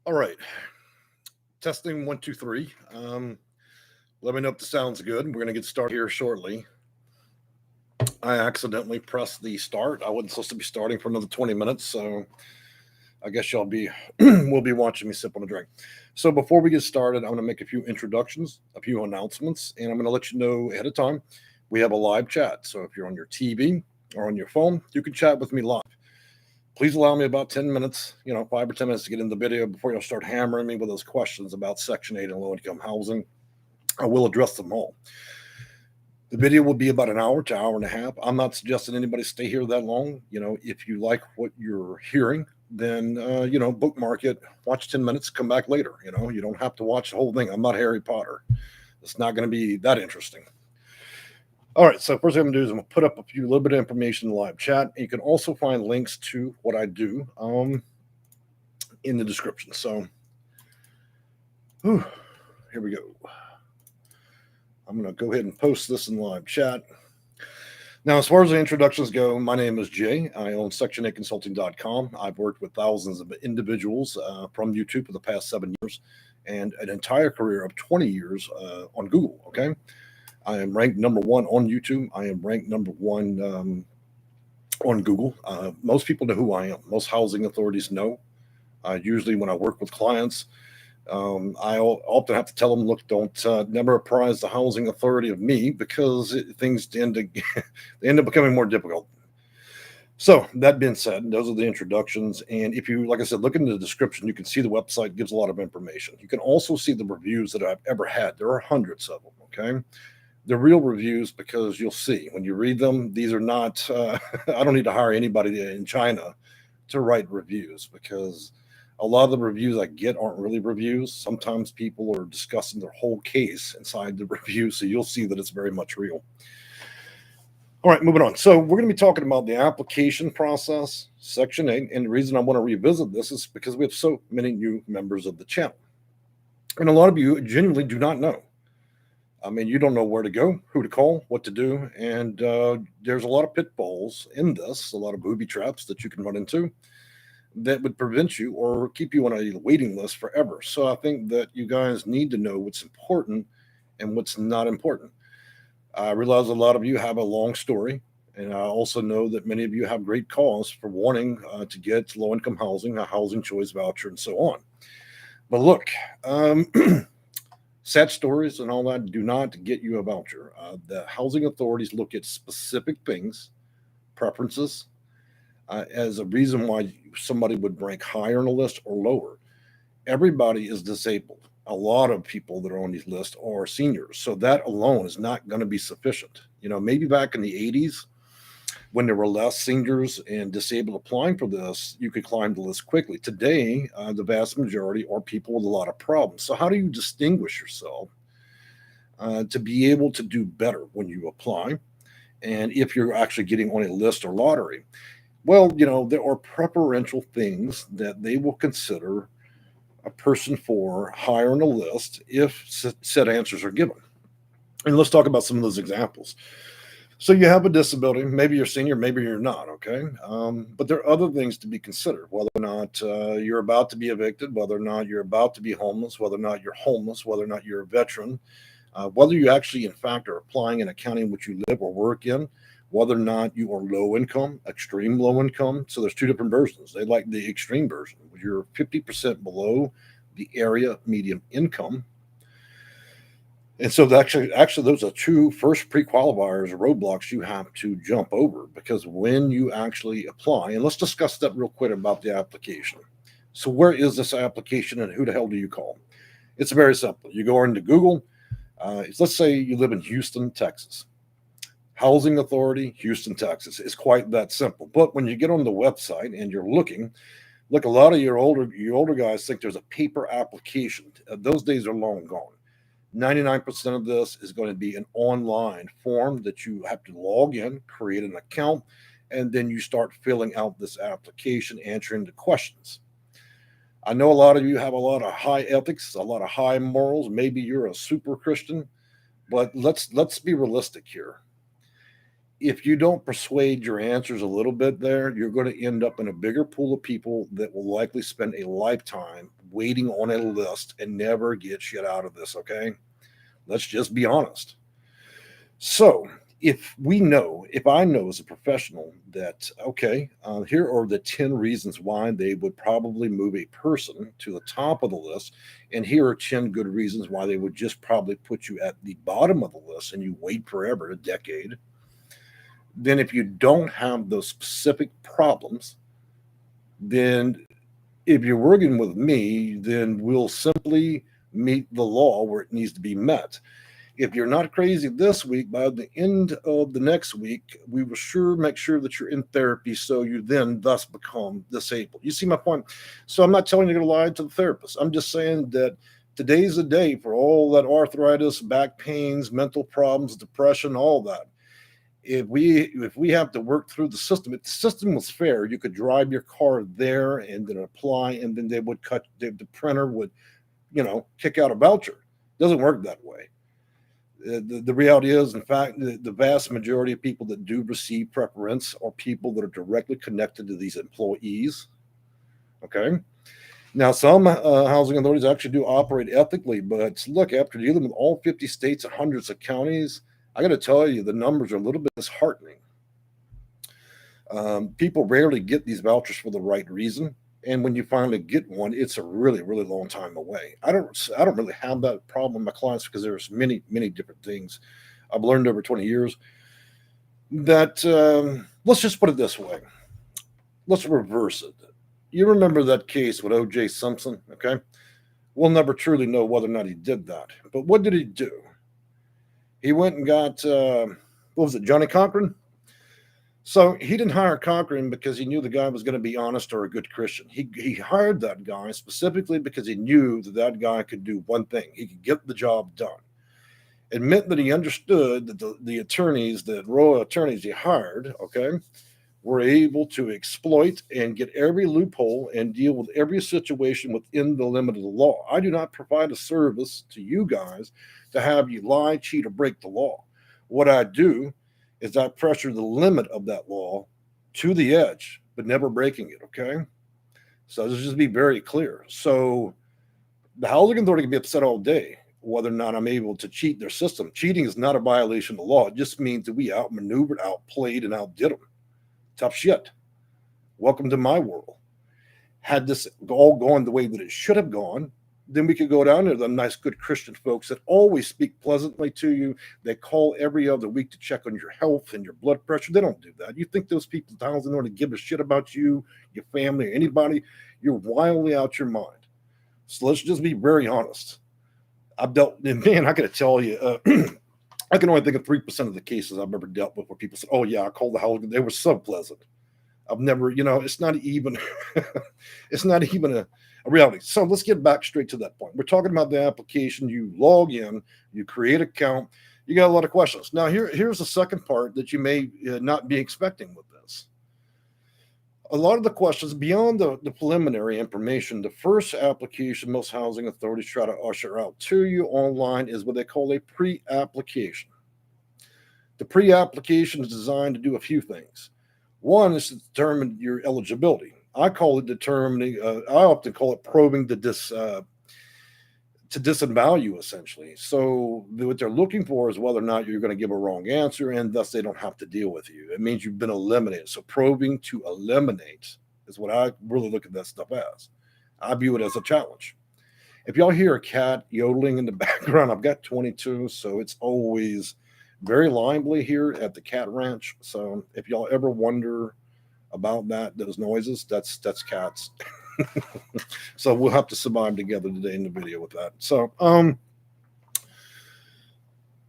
All right. Testing one, two, three. Let me know if the sound's good. We're going to get started here shortly. I accidentally pressed the start. I wasn't supposed to be starting for another 20 minutes, so I guess y'all be will be watching me sip on a drink. So before we get started, I'm going to make a few introductions, a few announcements, and I'm going to let you know ahead of time. We have a live chat. So if you're on your TV or on your phone, you can chat with me live. Please allow me about 10 minutes, 5 or 10 minutes to get in the video before you'll start hammering me with those questions about Section 8 and low-income housing. I will address them all. The video will be about an hour to hour and a half. I'm not suggesting anybody stay here that long. If you like what you're hearing, then, bookmark it, watch 10 minutes, come back later. You don't have to watch the whole thing. I'm not Harry Potter. It's not going to be that interesting. All right, so first thing I'm going to do is I'm going to put up a little bit of information in the live chat. You can also find links to what I do in the description. So, here we go. I'm going to go ahead and post this in the live chat. Now, as far as the introductions go, my name is Jay. I own Section8Consulting.com. I've worked with thousands of individuals from YouTube for the past 7 years and an entire career of 20 years on Google, okay? I am ranked number 1 on YouTube. I am ranked number 1 on Google. Most people know who I am. Most housing authorities know. Usually when I work with clients, I often have to tell them, look, don't never apprise the housing authority of me because things end up becoming more difficult. So that being said, those are the introductions. And if you, like I said, look in the description, you can see the website gives a lot of information. You can also see the reviews that I've ever had. There are hundreds of them, okay? They're real reviews because you'll see when you read them, these are not, I don't need to hire anybody in China to write reviews because a lot of the reviews I get aren't really reviews. Sometimes people are discussing their whole case inside the review, so you'll see that it's very much real. All right, moving on. So we're going to be talking about the application process, Section 8, and the reason I want to revisit this is because we have so many new members of the channel. And a lot of you genuinely do not know. I mean, you don't know where to go, who to call, what to do, and there's a lot of pitfalls in this, a lot of booby traps that you can run into that would prevent you or keep you on a waiting list forever. So I think that you guys need to know what's important and what's not important. I realize a lot of you have a long story, and I also know that many of you have great cause for wanting to get low-income housing, a housing choice voucher, and so on. But look, sad stories and all that do not get you a voucher. The housing authorities look at specific things, preferences, as a reason why somebody would rank higher on a list or lower. Everybody is disabled. A lot of people that are on these lists are seniors. So that alone is not going to be sufficient. Maybe back in the 80s, when there were less seniors and disabled applying for this, you could climb the list quickly. Today, the vast majority are people with a lot of problems. So how do you distinguish yourself to be able to do better when you apply? And if you're actually getting on a list or lottery? Well, there are preferential things that they will consider a person for higher on the list if said answers are given. And let's talk about some of those examples. So you have a disability, maybe you're senior, maybe you're not, okay? But there are other things to be considered, whether or not you're about to be evicted, whether or not you're about to be homeless, whether or not you're homeless, whether or not you're a veteran, whether you actually, in fact, are applying in a county in which you live or work in, whether or not you are low income, extreme low income. So there's two different versions. They like the extreme version, where you're 50% below the area median income. And so actually those are two first pre-qualifiers or roadblocks you have to jump over, because when you actually apply, and let's discuss that real quick about the application. So where is this application and who the hell do you call? It's very simple. You go into Google. Let's say you live in Houston, Texas. Housing Authority, Houston, Texas. It's quite that simple. But when you get on the website and you're looking, look, a lot of your older guys think there's a paper application. Those days are long gone. 99% of this is going to be an online form that you have to log in, create an account, and then you start filling out this application, answering the questions. I know a lot of you have a lot of high ethics, a lot of high morals. Maybe you're a super Christian, but let's be realistic here. if you don't persuade your answers a little bit there, you're going to end up in a bigger pool of people that will likely spend a lifetime waiting on a list and never get shit out of this, okay? Let's just be honest. So, if I know as a professional that, okay, here are the 10 reasons why they would probably move a person to the top of the list, and here are 10 good reasons why they would just probably put you at the bottom of the list and you wait forever, a decade, then if you don't have those specific problems, then if you're working with me, then we'll simply meet the law where it needs to be met. If you're not crazy this week, by the end of the next week, we will sure make sure that you're in therapy so you then thus become disabled. You see my point? So I'm not telling you to lie to the therapist. I'm just saying that today's the day for all that arthritis, back pains, mental problems, depression, all that. If we have to work through the system, if the system was fair, you could drive your car there and then apply, and then they would the printer would, kick out a voucher. It doesn't work that way. The reality is, in fact, the vast majority of people that do receive preference are people that are directly connected to these employees. Okay. Now, some housing authorities actually do operate ethically, but look, after dealing with all 50 states and hundreds of counties, I got to tell you, the numbers are a little bit disheartening. People rarely get these vouchers for the right reason, and when you finally get one, it's a really, really long time away. I don't really have that problem with my clients because there's many, many different things I've learned over 20 years. That let's just put it this way. Let's reverse it. You remember that case with O.J. Simpson? Okay, we'll never truly know whether or not he did that. But what did he do? He went and got what was it, Johnny Cochran? So he didn't hire Cochran because he knew the guy was going to be honest or a good Christian. He hired that guy specifically because he knew that that guy could do one thing. He could get the job done. It meant that he understood that the attorneys, the royal attorneys he hired, okay, were able to exploit and get every loophole and deal with every situation within the limit of the law. I do not provide a service to you guys to have you lie, cheat, or break the law. What I do is I pressure the limit of that law to the edge, but never breaking it, okay? So let's just be very clear. So the housing authority can be upset all day whether or not I'm able to cheat their system. Cheating is not a violation of the law. It just means that we outmaneuvered, outplayed, and outdid them. Tough shit. Welcome to my world. Had this all gone the way that it should have gone, then we could go down to the nice, good Christian folks that always speak pleasantly to you. They call every other week to check on your health and your blood pressure. They don't do that. You think those people in order to give a shit about you, your family, or anybody? You're wildly out your mind. So let's just be very honest. I've dealt, and man, I got to tell you, I can only think of 3% of the cases I've ever dealt with where people say, "Oh yeah, I called the housing. They were so pleasant." I've never, it's not even, it's not even a reality. So let's get back straight to that point. We're talking about the application. You log in, you create an account. You got a lot of questions. Now here's the second part that you may not be expecting with this. A lot of the questions beyond the preliminary information, the first application most housing authorities try to usher out to you online is what they call a pre-application. The pre-application is designed to do a few things. One is to determine your eligibility. I call it determining. I often call it probing to disavow you, essentially. So what they're looking for is whether or not you're going to give a wrong answer, and thus they don't have to deal with you. It means you've been eliminated. So probing to eliminate is what I really look at that stuff as. I view it as a challenge. If y'all hear a cat yodeling in the background, I've got 22, so it's always very lively here at the cat ranch. So if y'all ever wonder about those noises, that's cats. So we'll have to survive together today in the video with that. So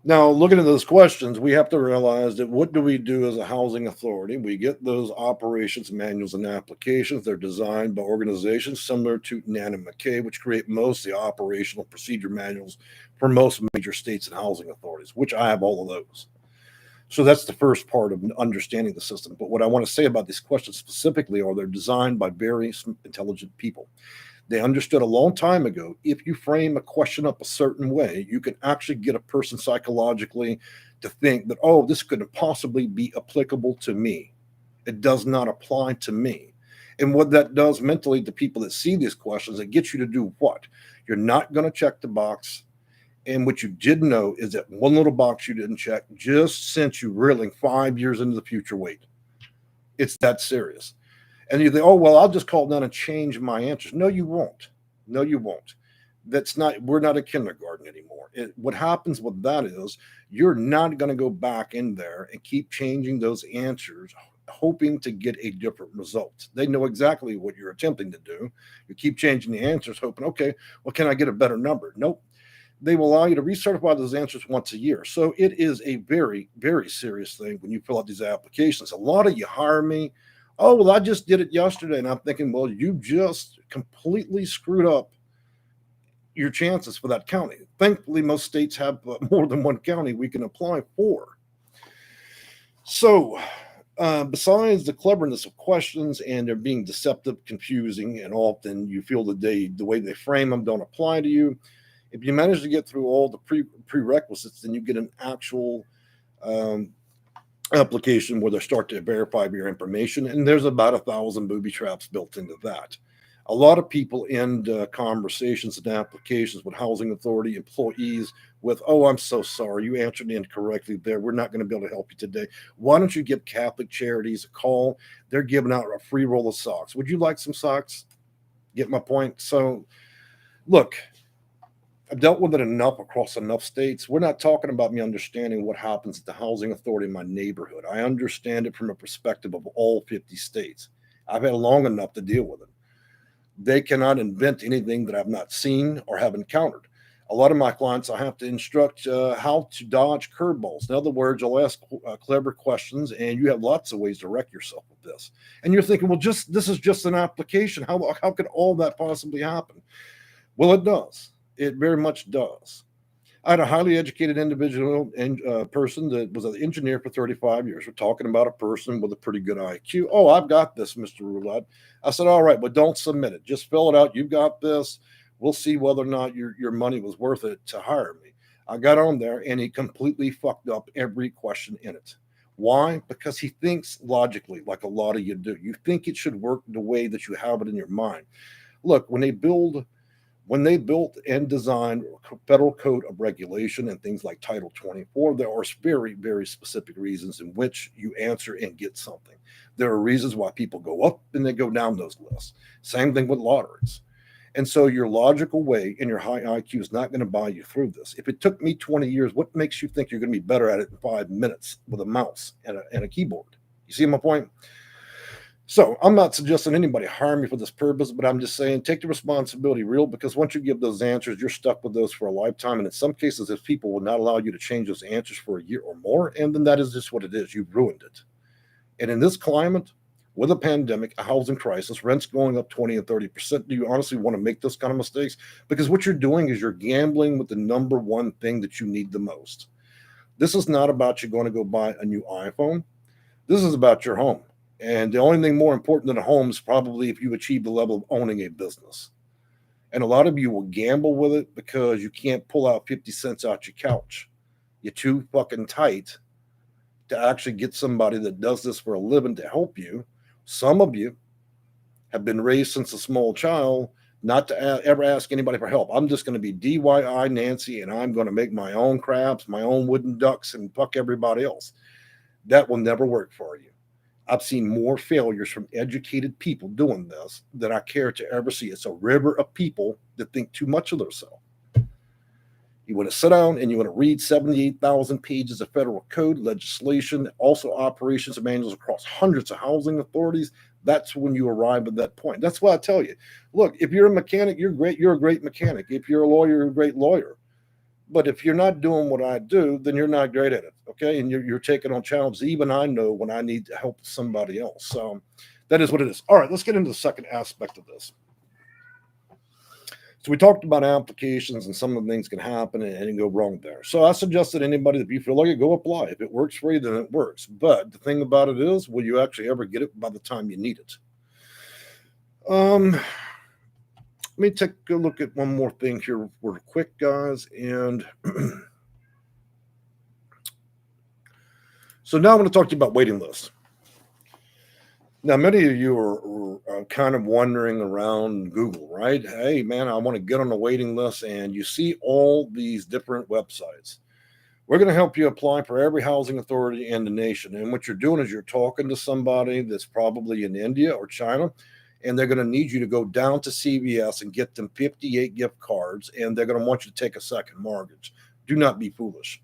now looking at those questions, we have to realize that what do we do as a housing authority? We get those operations manuals and applications. They're designed by organizations similar to Nan & McKay, which create most of the operational procedure manuals for most major states and housing authorities, which I have all of those. So that's the first part of understanding the system. But what I want to say about these questions specifically are they're designed by very intelligent people. They understood a long time ago, if you frame a question up a certain way, you can actually get a person psychologically to think that, oh, this could possibly be applicable to me. It does not apply to me. And what that does mentally to people that see these questions, it gets you to do what? You're not going to check the box. And what you did know is that one little box you didn't check just sent you reeling 5 years into the future. Wait, it's that serious. And you think, oh, well, I'll just call down and change my answers. No, you won't. No, you won't. We're not a kindergarten anymore. What happens with that is you're not going to go back in there and keep changing those answers, hoping to get a different result. They know exactly what you're attempting to do. You keep changing the answers, hoping, okay, well, can I get a better number? Nope. They will allow you to recertify those answers once a year. So it is a very, very serious thing when you fill out these applications. A lot of you hire me. Oh, well, I just did it yesterday. And I'm thinking, well, you just completely screwed up your chances for that county. Thankfully, most states have more than one county we can apply for. So, besides the cleverness of questions and they're being deceptive, confusing, and often you feel that the way they frame them don't apply to you, if you manage to get through all the prerequisites, then you get an actual application where they start to verify your information. And there's about 1,000 booby traps built into that. A lot of people end conversations and applications with housing authority employees with, oh, I'm so sorry, you answered incorrectly there. We're not going to be able to help you today. Why don't you give Catholic Charities a call? They're giving out a free roll of socks. Would you like some socks? Get my point? So, look, I've dealt with it enough across enough states. We're not talking about me understanding what happens at the housing authority in my neighborhood. I understand it from a perspective of all 50 states. I've had long enough to deal with it. They cannot invent anything that I've not seen or have encountered. A lot of my clients, I have to instruct how to dodge curveballs. In other words, I'll ask clever questions, and you have lots of ways to wreck yourself with this. And you're thinking, well, this is just an application. How could all that possibly happen? Well, it does. It very much does. I had a highly educated individual and person that was an engineer for 35 years. We're talking about a person with a pretty good IQ. Oh, I've got this, Mr. Roulette. I said, all right, but don't submit it. Just fill it out. You've got this. We'll see whether or not your money was worth it to hire me. I got on there and he completely fucked up every question in it. Why? Because he thinks logically, like a lot of you do. You think it should work the way that you have it in your mind. Look, when they built and designed federal code of regulation and things like Title 24, there are very, very specific reasons in which you answer and get something. There are reasons why people go up and they go down those lists. Same thing with lotteries. And so your logical way and your high IQ is not going to buy you through this. If it took me 20 years, what makes you think you're going to be better at it in 5 minutes with a mouse and a keyboard? You see my point? So I'm not suggesting anybody hire me for this purpose, but I'm just saying take the responsibility real, because once you give those answers, you're stuck with those for a lifetime. And in some cases, if people will not allow you to change those answers for a year or more, and then that is just what it is. You've ruined it. And in this climate, with a pandemic, a housing crisis, rents going up 20 and 30%, do you honestly want to make those kind of mistakes? Because what you're doing is you're gambling with the number one thing that you need the most. This is not about you going to go buy a new iPhone. This is about your home. And the only thing more important than a home is probably if you achieve the level of owning a business. And a lot of you will gamble with it because you can't pull out 50 cents out your couch. You're too fucking tight to actually get somebody that does this for a living to help you. Some of you have been raised since a small child not to ever ask anybody for help. I'm just going to be DIY Nancy, and I'm going to make my own crabs, my own wooden ducks, and fuck everybody else. That will never work for you. I've seen more failures from educated people doing this than I care to ever see. It's a river of people that think too much of themselves. You want to sit down and you want to read 78,000 pages of federal code, legislation, also operations manuals across hundreds of housing authorities. That's when you arrive at that point. That's why I tell you, look, if you're a mechanic, you're great. You're a great mechanic. If you're a lawyer, you're a great lawyer. But if you're not doing what I do, then you're not great at it. Okay. And you're taking on challenges. Even I know when I need to help somebody else. So that is what it is. All right. Let's get into the second aspect of this. So we talked about applications and some of the things can happen and go wrong there. So I suggest that anybody, if you feel like it, go apply. If it works for you, then it works. But the thing about it is, will you actually ever get it by the time you need it? Let me take a look at one more thing here real quick, guys. And So now I'm going to talk to you about waiting lists. Now, many of you are kind of wandering around Google, right? Hey, man, I want to get on a waiting list, and you see all these different websites. We're going to help you apply for every housing authority in the nation. And what you're doing is you're talking to somebody that's probably in India or China, and they're going to need you to go down to CVS and get them 58 gift cards, and they're going to want you to take a second mortgage. Do not be foolish.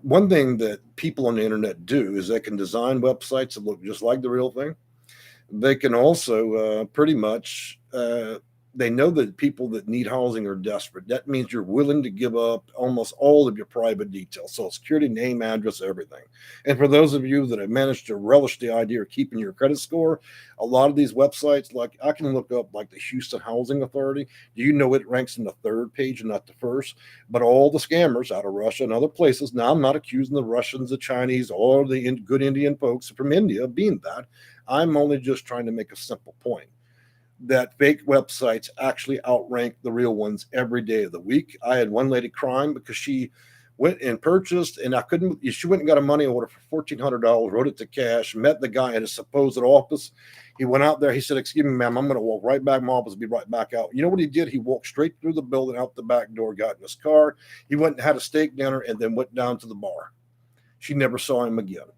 One thing that people on the internet do is they can design websites that look just like the real thing. They can also pretty much they know that people that need housing are desperate. That means you're willing to give up almost all of your private details, social security, name, address, everything. And for those of you that have managed to relish the idea of keeping your credit score, a lot of these websites, like I can look up like the Houston Housing Authority. Do you know it ranks in the third page and not the first? But all the scammers out of Russia and other places, now I'm not accusing the Russians, the Chinese, or the good Indian folks from India of being that. I'm only just trying to make a simple point that fake websites actually outrank the real ones every day of the week. I had one lady crying because she went and purchased, and she went and got a money order for $1,400, wrote it to cash, met the guy at his supposed office. He went out there. He said, "Excuse me, ma'am, I'm going to walk right back to my office and be right back out." You know what he did? He walked straight through the building, out the back door, got in his car. He went and had a steak dinner and then went down to the bar. She never saw him again.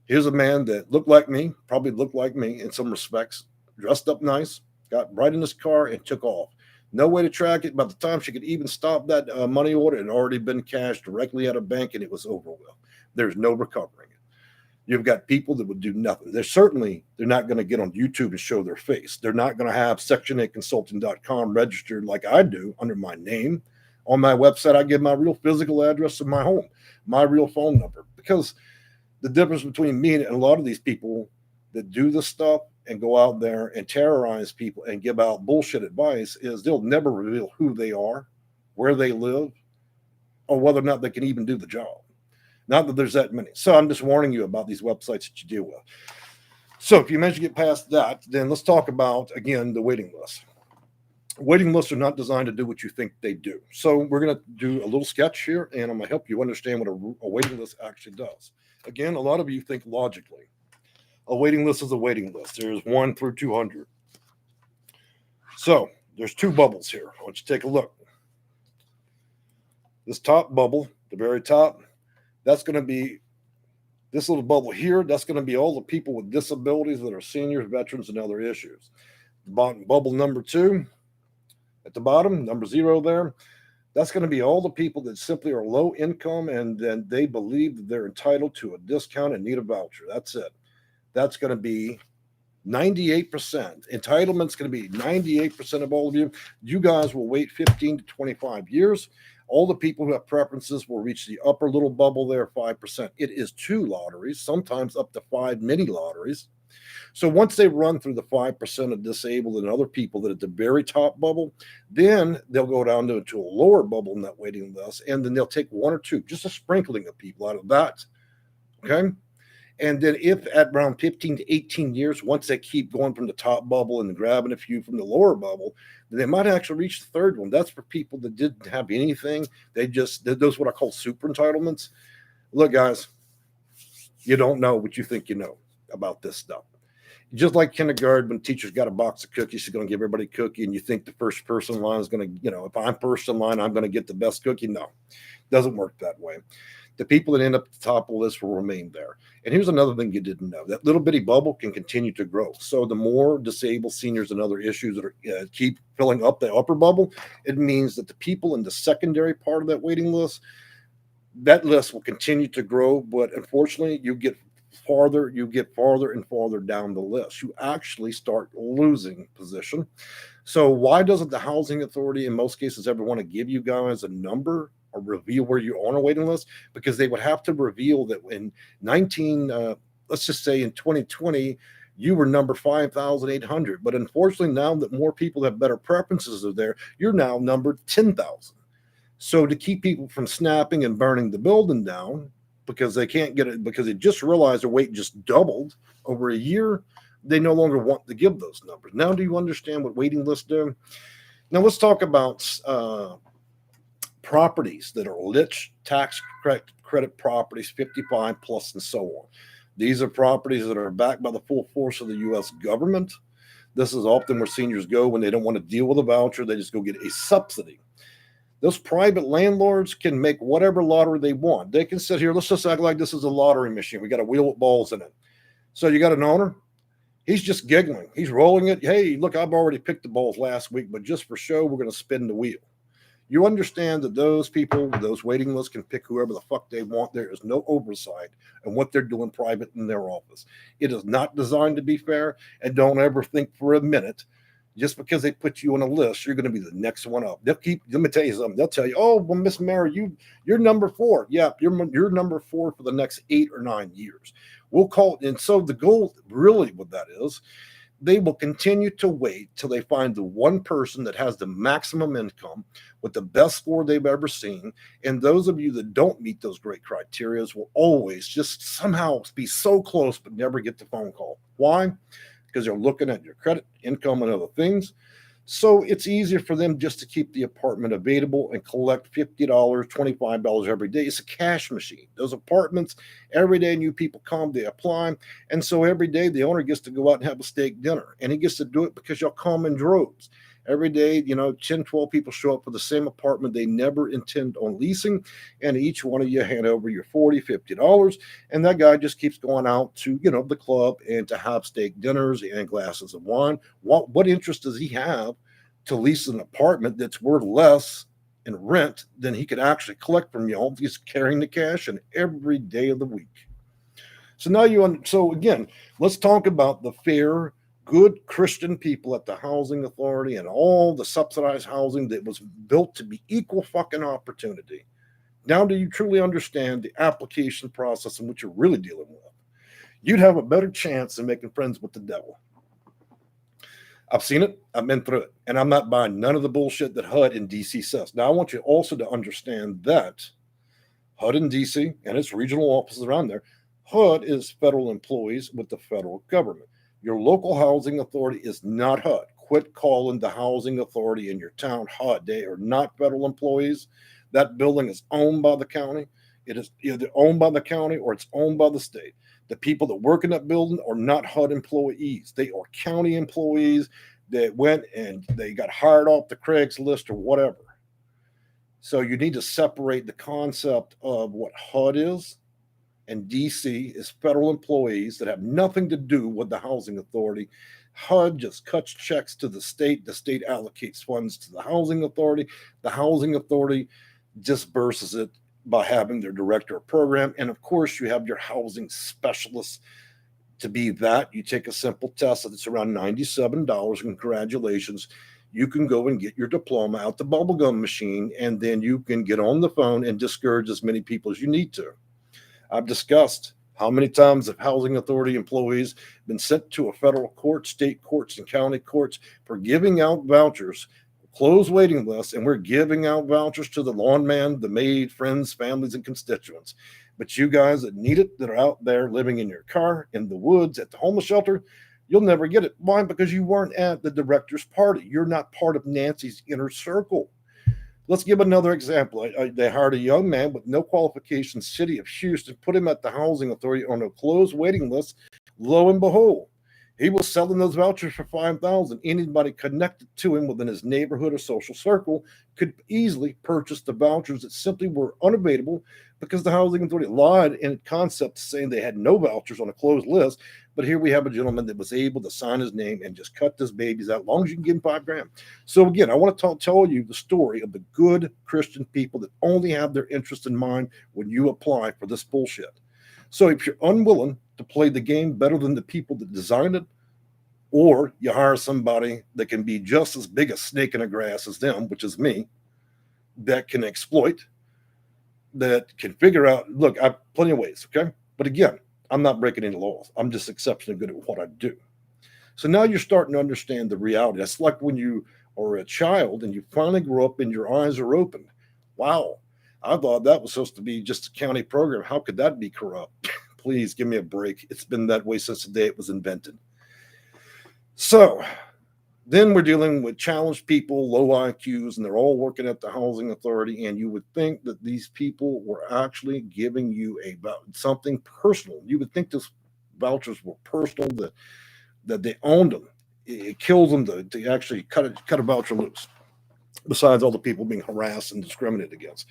Here's a man that looked like me, probably looked like me in some respects, dressed up nice, got right in his car and took off. No way to track it. By the time she could even stop that money order, it had already been cashed directly out of bank and it was over with. There's no recovering it. You've got people that would do nothing. They're not going to get on YouTube and show their face. They're not going to have section8consulting.com registered like I do under my name. On my website, I give my real physical address of my home, my real phone number, because the difference between me and a lot of these people that do this stuff and go out there and terrorize people and give out bullshit advice is they'll never reveal who they are, where they live, or whether or not they can even do the job. Not that there's that many. So I'm just warning you about these websites that you deal with. So if you manage to get past that, then let's talk about, again, the waiting list. Waiting lists are not designed to do what you think they do. So we're going to do a little sketch here, and I'm going to help you understand what a waiting list actually does. Again, a lot of you think logically. A waiting list is a waiting list. There's 1 through 200. So there's 2 bubbles here. I want you to take a look. This top bubble, the very top, that's going to be this little bubble here. That's going to be all the people with disabilities that are seniors, veterans, and other issues. Bubble number 2, at the bottom, number 0 there, that's going to be all the people that simply are low income and then they believe that they're entitled to a discount and need a voucher. That's it. That's going to be 98%. Entitlement's going to be 98% of all of you. You guys will wait 15 to 25 years. All the people who have preferences will reach the upper little bubble there, 5%. It is 2 lotteries, sometimes up to 5 mini lotteries. So once they run through the 5% of disabled and other people that at the very top bubble, then they'll go down to a lower bubble in that waiting list, and then they'll take 1 or 2, just a sprinkling of people out of that. Okay. And then if at around 15 to 18 years, once they keep going from the top bubble and grabbing a few from the lower bubble, then they might actually reach the third one. That's for people that didn't have anything. They just did those what I call super entitlements. Look, guys, you don't know what you think you know about this stuff. Just like kindergarten, when teachers got a box of cookies, she's going to give everybody a cookie, and you think the first person in line is going to, if I'm first in line, I'm going to get the best cookie. No, it doesn't work that way. The people that end up at the top of the list will remain there. And here's another thing you didn't know. That little bitty bubble can continue to grow. So the more disabled seniors and other issues that are keep filling up the upper bubble, it means that the people in the secondary part of that waiting list, that list will continue to grow. But unfortunately, you get farther and farther down the list. You actually start losing position. So why doesn't the housing authority in most cases ever want to give you guys a number or reveal where you're on a waiting list? Because they would have to reveal that in let's just say in 2020, you were number 5,800. But unfortunately, now that more people have better preferences are there, you're now number 10,000. So to keep people from snapping and burning the building down, because they can't get it, because they just realized their weight just doubled over a year, they no longer want to give those numbers. Now, do you understand what waiting lists do? Now, let's talk about properties that are lit tax credit properties, 55 plus, and so on. These are properties that are backed by the full force of the U.S. government. This is often where seniors go when they don't want to deal with a voucher. They just go get a subsidy. Those private landlords can make whatever lottery they want. They can sit here. Let's just act like this is a lottery machine. We got a wheel with balls in it. So you got an owner. He's just giggling. He's rolling it. Hey, look, I've already picked the balls last week, but just for show, we're going to spin the wheel. You understand that those people, those waiting lists, can pick whoever the fuck they want. There is no oversight on what they're doing private in their office. It is not designed to be fair, and don't ever think for a minute, just because they put you on a list, you're going to be the next one up. Let me tell you something. They'll tell you, oh, well, Miss Mary, you're number 4. Yeah, you're number 4 for the next 8 or 9 years. We'll call it. And so the goal, really, what that is, they will continue to wait till they find the one person that has the maximum income with the best score they've ever seen. And those of you that don't meet those great criteria will always just somehow be so close but never get the phone call. Why? Because they're looking at your credit, income, and other things. So it's easier for them just to keep the apartment available and collect $50, $25 every day. It's a cash machine. Those apartments, every day new people come, they apply. And so every day the owner gets to go out and have a steak dinner. And he gets to do it because y'all come in droves. Every day, 10, 12 people show up for the same apartment they never intend on leasing. And each one of you hand over your $40, $50. And that guy just keeps going out to, the club and to have steak dinners and glasses of wine. What interest does he have to lease an apartment that's worth less in rent than he could actually collect from y'all? He's carrying the cash in every day of the week. So again, let's talk about the fair, good Christian people at the housing authority and all the subsidized housing that was built to be equal fucking opportunity. Now, do you truly understand the application process and what you're really dealing with? You'd have a better chance of making friends with the devil. I've seen it. I've been through it. And I'm not buying none of the bullshit that HUD in DC says. Now, I want you also to understand that HUD in DC and its regional offices around there, HUD is federal employees with the federal government. Your local housing authority is not HUD. Quit calling the housing authority in your town HUD. They are not federal employees. That building is owned by the county. It is either owned by the county or it's owned by the state. The people that work in that building are not HUD employees. They are county employees that went and they got hired off the Craigslist or whatever. So you need to separate the concept of what HUD is and DC is federal employees that have nothing to do with the housing authority. HUD just cuts checks to the state. The state allocates funds to the housing authority. The housing authority disperses it by having their director of program. And of course, you have your housing specialists. To be that, you take a simple test that's around $97. Congratulations. You can go and get your diploma out the bubblegum machine, and then you can get on the phone and discourage as many people as you need to. I've discussed how many times have housing authority employees been sent to a federal court, state courts, and county courts for giving out vouchers, closed waiting lists, and we're giving out vouchers to the lawn man, the maid, friends, families, and constituents. But you guys that need it, that are out there living in your car, in the woods, at the homeless shelter, you'll never get it. Why? Because you weren't at the director's party. You're not part of Nancy's inner circle. Let's give another example. They hired a young man with no qualifications, city of Houston, put him at the housing authority on a closed waiting list. Lo and behold, he was selling those vouchers for $5,000. Anybody connected to him within his neighborhood or social circle could easily purchase the vouchers that simply were unavailable because the housing authority lied in concept saying they had no vouchers on a closed list. But here we have a gentleman that was able to sign his name and just cut this babies out as long as you can give him $5,000. So again, I want to tell you the story of the good Christian people that only have their interest in mind when you apply for this bullshit. So if you're unwilling to play the game better than the people that designed it, or you hire somebody that can be just as big a snake in the grass as them, which is me, that can exploit, that can figure out, look, I have plenty of ways, okay? But again, I'm not breaking any laws. I'm just exceptionally good at what I do. So now you're starting to understand the reality. That's like when you are a child and you finally grow up and your eyes are opened. Wow, I thought that was supposed to be just a county program. How could that be corrupt? Please give me a break. It's been that way since the day it was invented. So Then we're dealing with challenged people, low IQs, and they're all working at the housing authority. And you would think that these people were actually giving you something personal. You would think those vouchers were personal, that they owned them. It kills them to actually cut a voucher loose, besides all the people being harassed and discriminated against.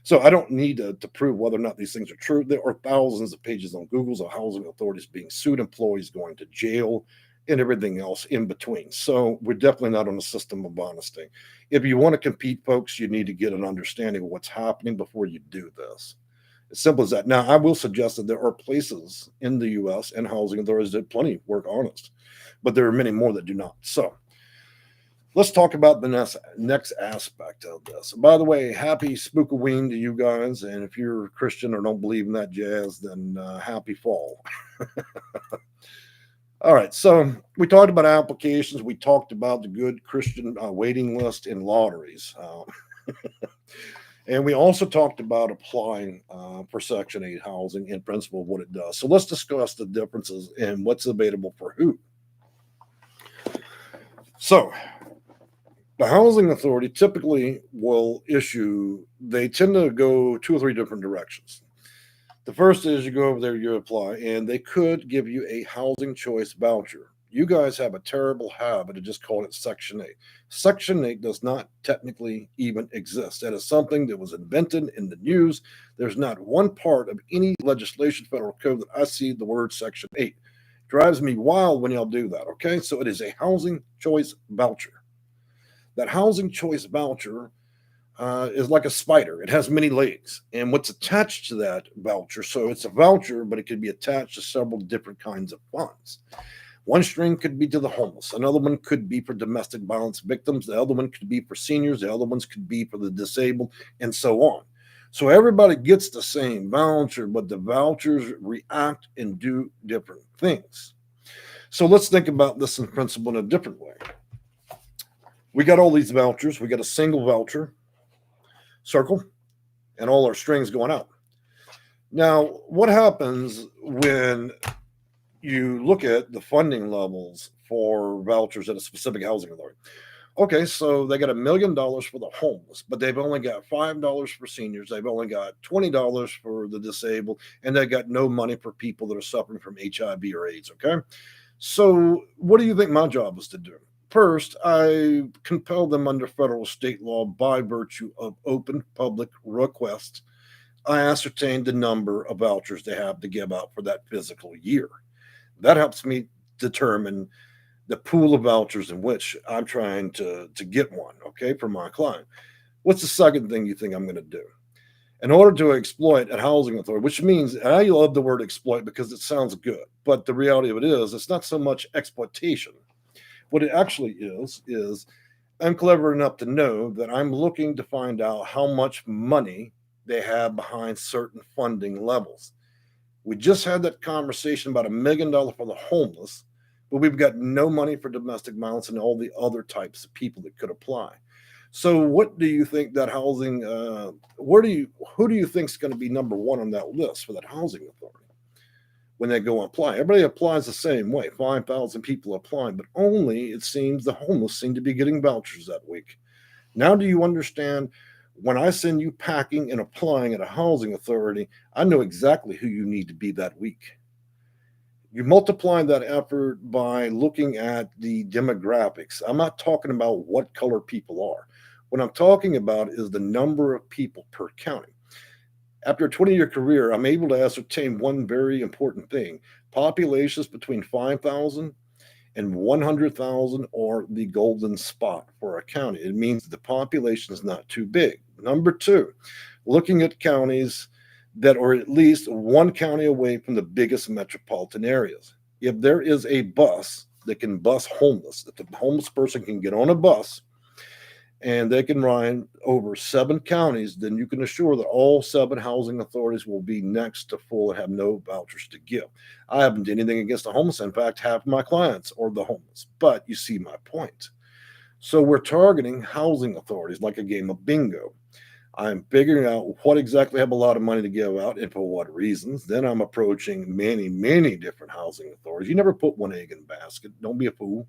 So I don't need to prove whether or not these things are true. There are thousands of pages on Google's of housing authorities being sued, employees going to jail, and everything else in between. So we're definitely not on a system of honesty. If you want to compete, folks, you need to get an understanding of what's happening before you do this. As simple as that. Now, I will suggest that there are places in the U.S. and housing authorities that plenty work honest, but there are many more that do not. So let's talk about the next aspect of this. By the way, happy Spookaween to you guys. And if you're a Christian or don't believe in that jazz, then happy fall. All right. So we talked about applications. We talked about the good Christian waiting list in lotteries. And we also talked about applying for Section 8 housing in principle, what it does. So let's discuss the differences and what's available for who. So the housing authority typically they tend to go 2 or 3 different directions. The first is you go over there, you apply, and they could give you a housing choice voucher. You guys have a terrible habit of just calling it Section 8. Section 8 does not technically even exist. That is something that was invented in the news. There's not one part of any legislation, federal code, that I see the word Section 8. It drives me wild when y'all do that, okay? So it is a housing choice voucher. That housing choice voucher is like a spider. It has many legs. And what's attached to that voucher, so it's a voucher, but it could be attached to several different kinds of funds. One string could be to the homeless. Another one could be for domestic violence victims. The other one could be for seniors. The other ones could be for the disabled, and so on. So everybody gets the same voucher, but the vouchers react and do different things. So let's think about this in principle in a different way. We got all these vouchers. We got a single voucher, circle, and all our strings going out. Now, what happens when you look at the funding levels for vouchers at a specific housing authority? Okay, so they got $1 million for the homeless, but they've only got $5 for seniors. They've only got $20 for the disabled, and they got no money for people that are suffering from HIV or AIDS. Okay, so what do you think my job is to do? First, I compel them under federal state law by virtue of open public request. I ascertain the number of vouchers they have to give out for that physical year. That helps me determine the pool of vouchers in which I'm trying to get one, okay, for my client. What's the second thing you think I'm going to do? In order to exploit a housing authority, which means, and I love the word exploit because it sounds good, but the reality of it is, it's not so much exploitation. What it actually is I'm clever enough to know that I'm looking to find out how much money they have behind certain funding levels. We just had that conversation about $1 million for the homeless, but we've got no money for domestic violence and all the other types of people that could apply. So what do you think that housing, who do you think is going to be number one on that list for that housing authority when they go and apply? Everybody applies the same way. 5,000 people apply, but only, it seems, the homeless seem to be getting vouchers that week. Now, do you understand? When I send you packing and applying at a housing authority, I know exactly who you need to be that week. You multiply that effort by looking at the demographics. I'm not talking about what color people are. What I'm talking about is the number of people per county. After a 20-year career, I'm able to ascertain one very important thing. Populations between 5,000 and 100,000 are the golden spot for a county. It means the population is not too big. Number two, looking at counties that are at least one county away from the biggest metropolitan areas. If there is a bus that can bus homeless, that the homeless person can get on a bus and they can ride over 7 counties, then you can assure that all 7 housing authorities will be next to full and have no vouchers to give. I haven't done anything against the homeless. In fact, half of my clients are the homeless, but you see my point. So we're targeting housing authorities like a game of bingo. I'm figuring out what exactly have a lot of money to give out and for what reasons. Then I'm approaching many, many different housing authorities. You never put one egg in the basket. Don't be a fool.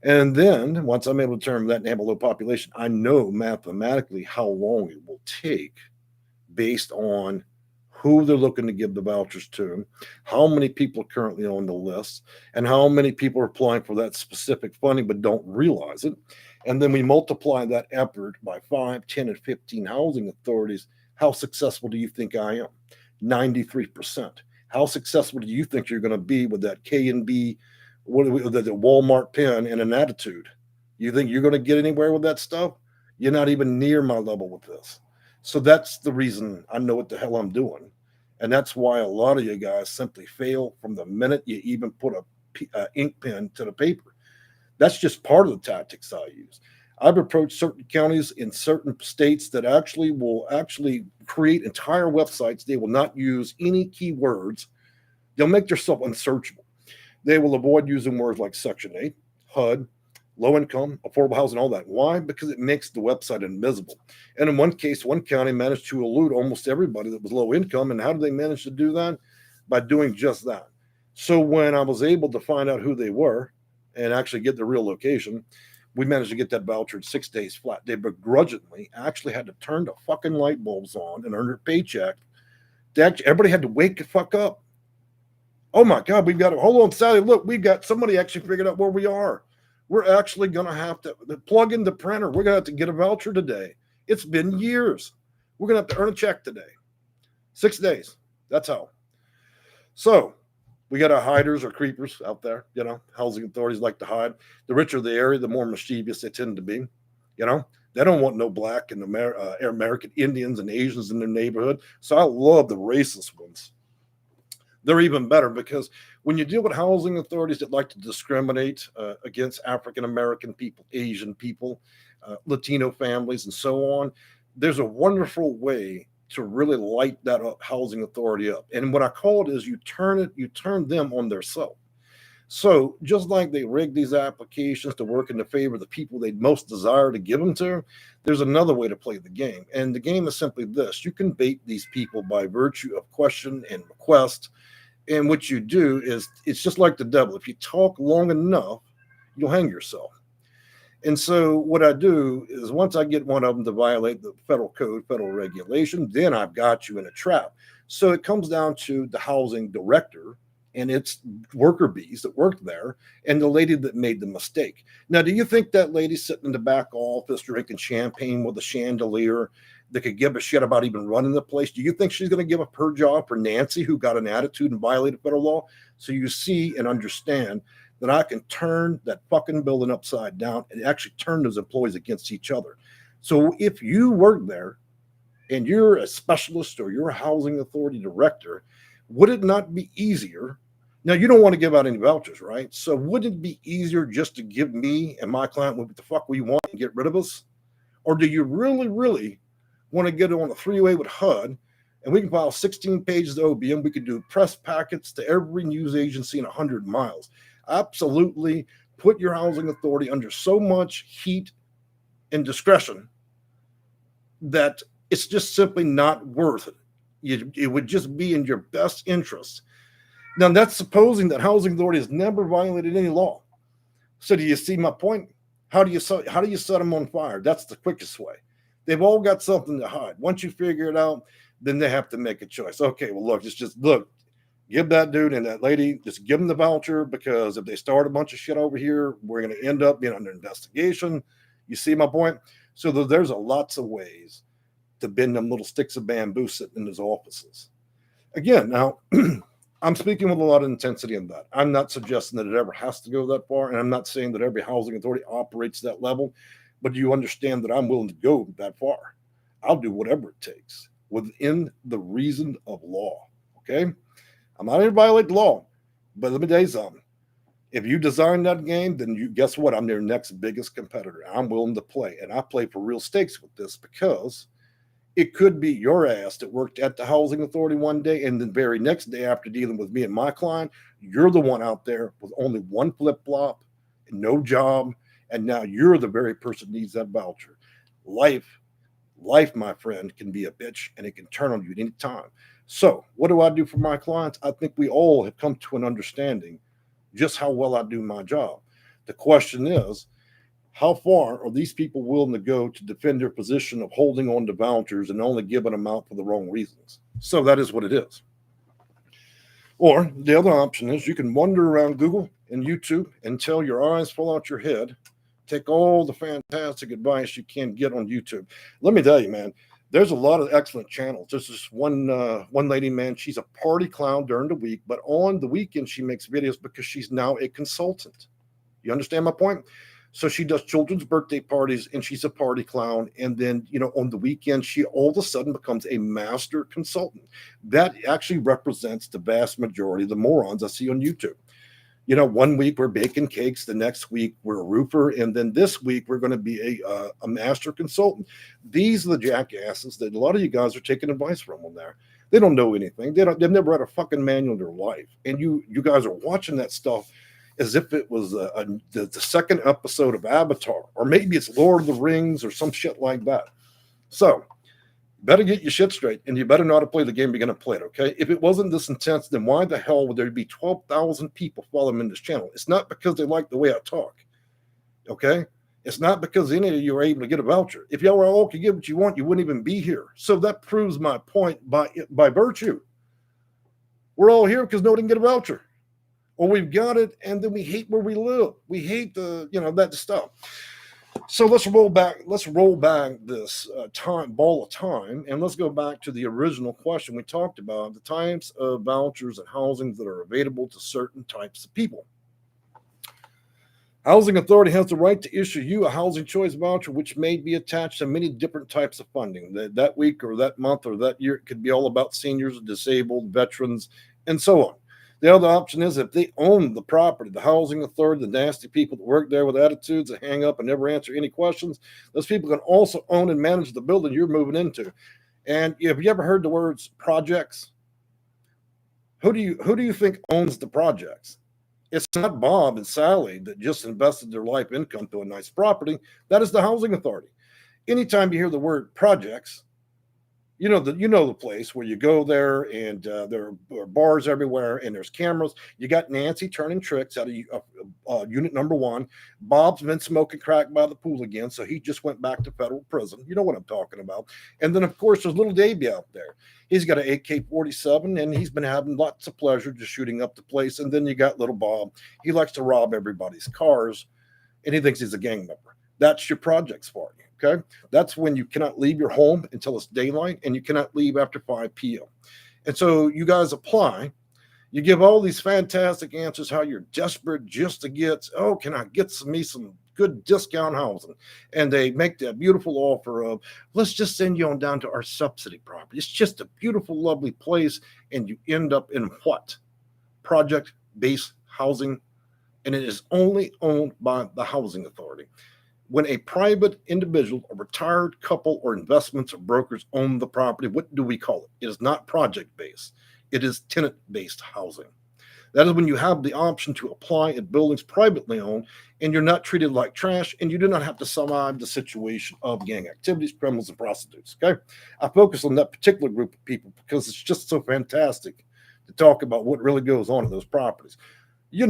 And then once I'm able to determine that and have a low population, I know mathematically how long it will take based on who they're looking to give the vouchers to, how many people are currently on the list, and how many people are applying for that specific funding but don't realize it. And then we multiply that effort by 5, 10, and 15 housing authorities. How successful do you think I am? 93%. How successful do you think you're going to be with that K and B, the Walmart pen and an attitude? You think you're going to get anywhere with that stuff? You're not even near my level with this. So that's the reason I know what the hell I'm doing. And that's why a lot of you guys simply fail from the minute you even put a ink pen to the paper. That's just part of the tactics I use. I've approached certain counties in certain states that will create entire websites. They will not use any keywords. They'll make themselves unsearchable. They will avoid using words like Section 8, HUD, low income, affordable housing, all that. Why? Because it makes the website invisible. And in one case, one county managed to elude almost everybody that was low income. And how did they manage to do that? By doing just that. So when I was able to find out who they were and actually get the real location, we managed to get that voucher in 6 days flat. They begrudgingly actually had to turn the fucking light bulbs on and earn their paycheck. Everybody had to wake the fuck up. Oh my God, we've got to hold on, Sally. Look, we've got somebody actually figured out where we are. We're actually going to have to plug in the printer. We're going to have to get a voucher today. It's been years. We're going to have to earn a check today. 6 days. That's how. So we got our hiders or creepers out there. Housing authorities like to hide. The richer the area, the more mischievous they tend to be. They don't want no black and American Indians and Asians in their neighborhood. So I love the racist ones. They're even better because when you deal with housing authorities that like to discriminate against African American people, Asian people, Latino families, and so on, there's a wonderful way to really light that housing authority up. And what I call it is you turn them on their self. So just like they rig these applications to work in the favor of the people they most desire to give them to, there's another way to play the game. And the game is simply this. You can bait these people by virtue of question and request. And what you do is it's just like the devil. If you talk long enough, you'll hang yourself. And so what I do is once I get one of them to violate the federal code, federal regulation, then I've got you in a trap. So it comes down to the housing director and its worker bees that worked there and the lady that made the mistake. Now, do you think that lady sitting in the back office drinking champagne with a chandelier that could give a shit about even running the place? Do you think she's going to give up her job for Nancy, who got an attitude and violated federal law? So you see and understand that I can turn that fucking building upside down and actually turn those employees against each other. So if you work there and you're a specialist or you're a housing authority director, would it not be easier? Now, you don't want to give out any vouchers, right? So would it be easier just to give me and my client what the fuck we want and get rid of us? Or do you really, really want to get on a three-way with HUD and we can file 16 pages of OBM? We could do press packets to every news agency in 100 miles. Absolutely put your housing authority under so much heat and discretion that it's just simply not worth it. It would just be in your best interest. Now, that's supposing that housing authority has never violated any law. So do you see my point? How do you set them on fire? That's the quickest way. They've all got something to hide. Once you figure it out, then they have to make a choice. Okay, well, look, give that dude and that lady, just give them the voucher, because if they start a bunch of shit over here, we're going to end up being under investigation. You see my point? So there's lots of ways to bend them little sticks of bamboo sitting in those offices. Again, now, I'm speaking with a lot of intensity in that. I'm not suggesting that it ever has to go that far, and I'm not saying that every housing authority operates that level, but you understand that I'm willing to go that far. I'll do whatever it takes within the reason of law, okay? I'm not here to violate the law, but let me tell you something. If you design that game, then guess what? I'm their next biggest competitor. I'm willing to play, and I play for real stakes with this, because it could be your ass that worked at the housing authority one day, and the very next day after dealing with me and my client, you're the one out there with only one flip-flop and no job, and now you're the very person that needs that voucher. Life, my friend, can be a bitch, and it can turn on you at any time. So what do I do for my clients? I think we all have come to an understanding just how well I do my job. The question is, how far are these people willing to go to defend their position of holding on to vouchers and only giving them out for the wrong reasons? So that is what it is. Or the other option is you can wander around Google and YouTube until your eyes fall out your head. Take all the fantastic advice you can get on YouTube. Let me tell you, man, there's a lot of excellent channels. There's this one lady, man, she's a party clown during the week, but on the weekend she makes videos because she's now a consultant. You understand my point? So she does children's birthday parties and she's a party clown. And then, on the weekend, she all of a sudden becomes a master consultant. That actually represents the vast majority of the morons I see on YouTube. 1 week we're baking cakes, the next week we're a roofer, and then this week we're going to be a master consultant. These are the jackasses that a lot of you guys are taking advice from on there. They don't know anything. They've never read a fucking manual in their life. And you guys are watching that stuff as if it was the second episode of Avatar, or maybe it's Lord of the Rings or some shit like that. So better get your shit straight, and you better know how to play the game you're going to play it, okay? If it wasn't this intense, then why the hell would there be 12,000 people following me in this channel? It's not because they like the way I talk, okay? It's not because any of you are able to get a voucher. If y'all all could get what you want, you wouldn't even be here. So that proves my point by virtue. We're all here because no one can get a voucher. Or we've got it, and then we hate where we live. We hate that stuff. So let's roll back this ball of time, and let's go back to the original question we talked about, the types of vouchers and housing that are available to certain types of people. Housing Authority has the right to issue you a Housing Choice Voucher, which may be attached to many different types of funding. That week or that month or that year, it could be all about seniors, disabled, veterans, and so on. The other option is if they own the property, the Housing Authority, the nasty people that work there with attitudes that hang up and never answer any questions, those people can also own and manage the building you're moving into. And have you ever heard the words projects? Who do you think owns the projects? It's not Bob and Sally that just invested their life income to a nice property. That is the Housing Authority. Anytime you hear the word projects, you know the place where you go there, and there are bars everywhere, and there's cameras. You got Nancy turning tricks out of unit number 1. Bob's been smoking crack by the pool again, so he just went back to federal prison. You know what I'm talking about. And then, of course, there's little Davey out there. He's got an AK-47, and he's been having lots of pleasure just shooting up the place. And then you got little Bob. He likes to rob everybody's cars, and he thinks he's a gang member. That's your projects for you. Okay, that's when you cannot leave your home until it's daylight, and you cannot leave after 5 p.m. And so you guys apply. You give all these fantastic answers how you're desperate just to get, can I get me some good discount housing? And they make that beautiful offer of, let's just send you on down to our subsidy property. It's just a beautiful, lovely place. And you end up in what? Project-based housing. And it is only owned by the Housing Authority. When a private individual, a retired couple, or investments or brokers own the property, what do we call it? It is not project-based. It is tenant-based housing. That is when you have the option to apply at buildings privately owned, and you're not treated like trash, and you do not have to survive the situation of gang activities, criminals, and prostitutes. Okay, I focus on that particular group of people because it's just so fantastic to talk about what really goes on in those properties. You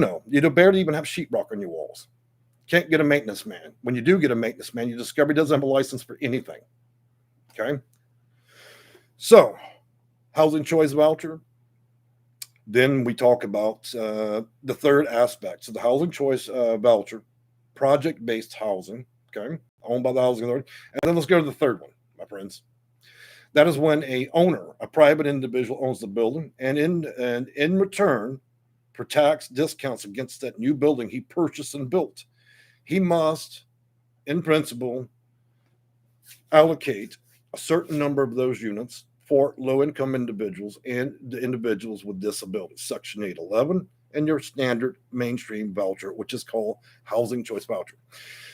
barely even have sheetrock on your walls. Can't get a maintenance man. When you do get a maintenance man, you discover he doesn't have a license for anything. Okay. So, Housing Choice Voucher. Then we talk about the third aspect. So the Housing Choice Voucher, project-based housing, okay, owned by the Housing Authority. And then let's go to the third one, my friends. That is when a private individual owns the building, and in return for tax discounts against that new building he purchased and built, he must, in principle, allocate a certain number of those units for low-income individuals and the individuals with disabilities, Section 811, and your standard mainstream voucher, which is called Housing Choice Voucher.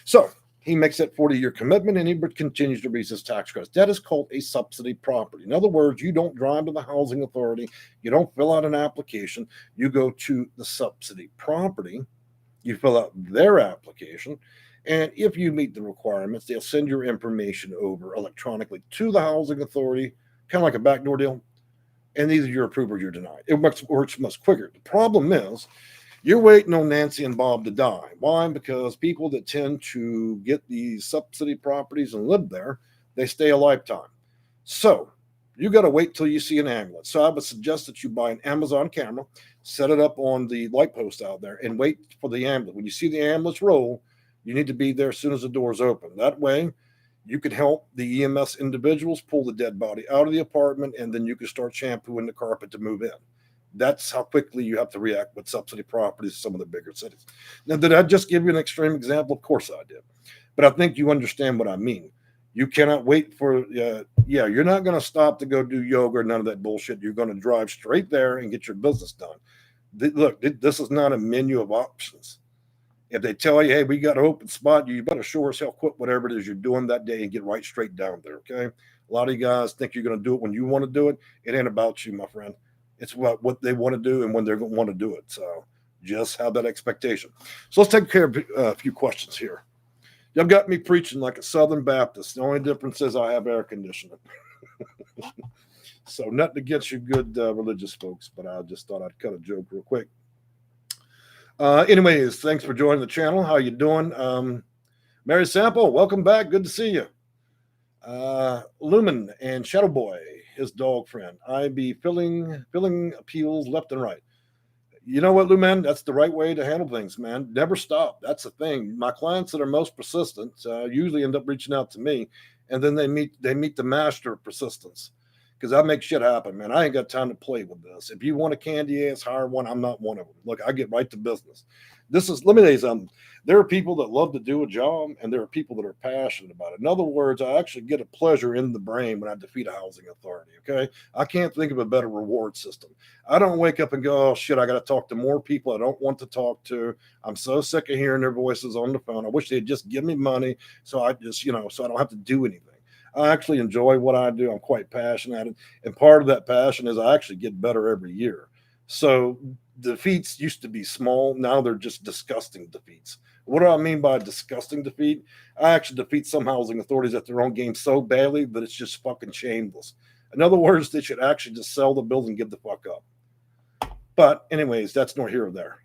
So he makes that 40-year commitment, and he continues to raise his tax credits. That is called a subsidy property. In other words, you don't drive to the Housing Authority, you don't fill out an application, you go to the subsidy property, you fill out their application, and if you meet the requirements, they'll send your information over electronically to the Housing Authority, kind of like a backdoor deal, and either you're approved or you're denied. It works much quicker. The problem is You're waiting on Nancy and Bob to die. Why? Because people that tend to get these subsidy properties and live there, they stay a lifetime. So you got to wait till you see an ambulance. So I would suggest that you buy an Amazon camera, set it up on the light post out there, and wait for the ambulance. When you see the ambulance roll, you need to be there as soon as the doors open. That way, you can help the EMS individuals pull the dead body out of the apartment, and then you can start shampooing the carpet to move in. That's how quickly you have to react with subsidy properties in some of the bigger cities. Now, did I just give you an extreme example? Of course I did. But I think you understand what I mean. You cannot wait for, you're not going to stop to go do yoga or none of that bullshit. You're going to drive straight there and get your business done. Look, this is not a menu of options. If they tell you, hey, we got an open spot, you better sure as hell quit whatever it is you're doing that day and get right straight down there, okay? A lot of you guys think you're going to do it when you want to do it. It ain't about you, my friend. It's about what they want to do and when they're going to want to do it. So just have that expectation. So let's take care of a few questions here. Y'all got me preaching like a Southern Baptist. The only difference is I have air conditioning. So nothing against you good religious folks, but I just thought I'd cut a joke real quick. Anyways, thanks for joining the channel. How you doing? Mary Sample, welcome back. Good to see you. Lumen and Shadow Boy, his dog friend. I be filling appeals left and right. You know what, Lumen? That's the right way to handle things, man. Never stop. That's the thing. My clients that are most persistent usually end up reaching out to me, and then they meet the master of persistence, because I make shit happen, man. I ain't got time to play with this. If you want a candy ass, hire one. I'm not one of them. Look, I get right to business. Let me tell you something. There are people that love to do a job, and there are people that are passionate about it. In other words, I actually get a pleasure in the brain when I defeat a housing authority, okay? I can't think of a better reward system. I don't wake up and go, oh, shit, I got to talk to more people I don't want to talk to. I'm so sick of hearing their voices on the phone. I wish they'd just give me money so I just, so I don't have to do anything. I actually enjoy what I do. I'm quite passionate at it. And part of that passion is I actually get better every year. So defeats used to be small. Now they're just disgusting defeats. What do I mean by disgusting defeat? I actually defeat some housing authorities at their own game so badly that it's just fucking shameless. In other words, they should actually just sell the building and give the fuck up. But anyways, that's nor here or there.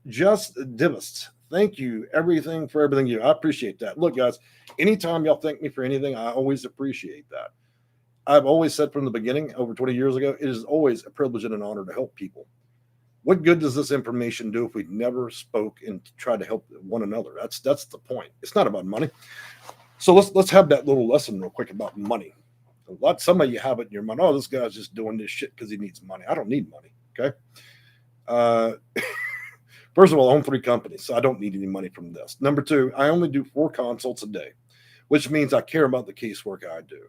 Just Divist. Thank you everything for everything you. I appreciate that. Look, guys, anytime y'all thank me for anything, I always appreciate that. I've always said from the beginning, over 20 years ago, it is always a privilege and an honor to help people. What good does this information do if we never spoke and tried to help one another? That's the point. It's not about money. So let's have that little lesson real quick about money. Some of you have it in your mind. Oh, this guy's just doing this shit because he needs money. I don't need money. Okay. First of all, I own 3 companies, so I don't need any money from this. Number 2, I only do 4 consults a day, which means I care about the casework I do.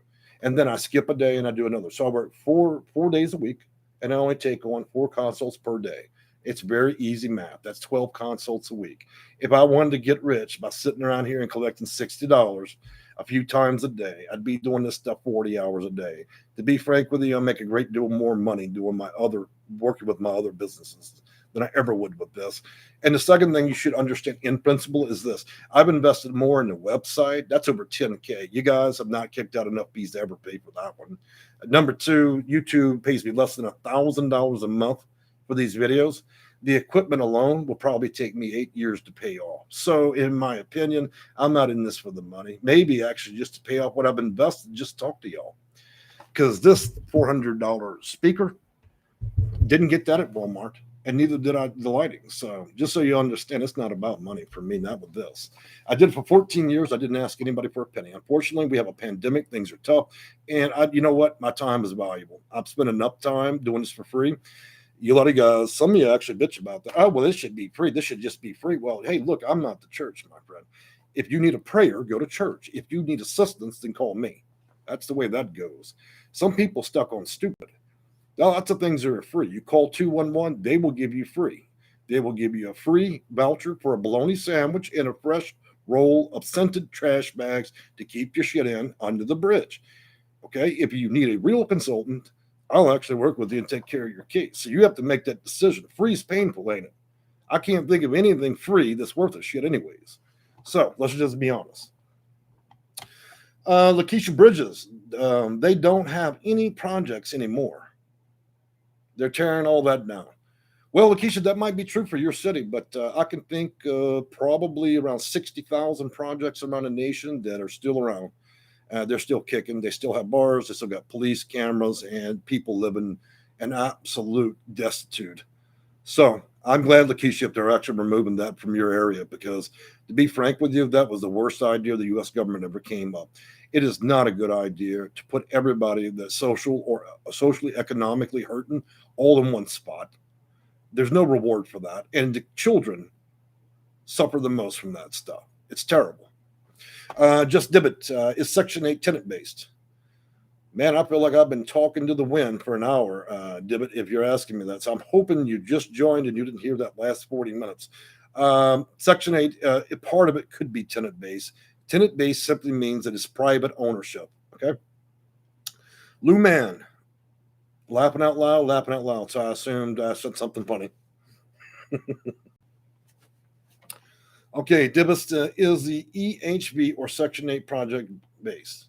And then I skip a day and I do another. So I work 4 days a week, and I only take on 4 consults per day. It's very easy math. That's 12 consults a week. If I wanted to get rich by sitting around here and collecting $60 a few times a day, I'd be doing this stuff 40 hours a day. To be frank with you, I make a great deal more money working with my other businesses than I ever would with this. And the second thing you should understand in principle is this. I've invested more in the website. That's over $10K. You guys have not kicked out enough fees to ever pay for that one. Number 2, YouTube pays me less than $1,000 a month for these videos. The equipment alone will probably take me 8 years to pay off. So in my opinion, I'm not in this for the money. Maybe actually just to pay off what I've invested, just talk to y'all. Because this $400 speaker, didn't get that at Walmart. And neither did the lighting. So just so you understand, it's not about money for me, not with this. I did it for 14 years. I didn't ask anybody for a penny. Unfortunately, we have a pandemic. Things are tough. And you know what? My time is valuable. I've spent enough time doing this for free. You lot of guys, some of you actually bitch about that. Oh, well, this should be free. This should just be free. Well, hey, look, I'm not the church, my friend. If you need a prayer, go to church. If you need assistance, then call me. That's the way that goes. Some people stuck on stupid. Lots of things that are free. You call 211, they will give you free. They will give you a free voucher for a bologna sandwich and a fresh roll of scented trash bags to keep your shit in under the bridge. Okay? If you need a real consultant, I'll actually work with you and take care of your case. So you have to make that decision. Free is painful, ain't it? I can't think of anything free that's worth a shit anyways. So let's just be honest. Lakeisha Bridges, they don't have any projects anymore. They're tearing all that down. Well, Lakeisha, that might be true for your city, but I can think probably around 60,000 projects around the nation that are still around. They're still kicking. They still have bars. They still got police cameras and people living in absolute destitute. So I'm glad, Lakeisha, if they're actually removing that from your area, because to be frank with you, that was the worst idea the U.S. government ever came up. It is not a good idea to put everybody that's social or socially economically hurting all in one spot. There's no reward for that. And the children suffer the most from that stuff. It's terrible. Just Dibbit is Section 8 tenant based. Man, I feel like I've been talking to the wind for an hour, Dibbit, if you're asking me that. So I'm hoping you just joined and you didn't hear that last 40 minutes. Section 8, part of it could be tenant based. Tenant based simply means that it's private ownership. Okay. Lou Man, laughing out loud, laughing out loud. So I assumed I said something funny. Okay, Dibbit is the EHV or Section 8 project based.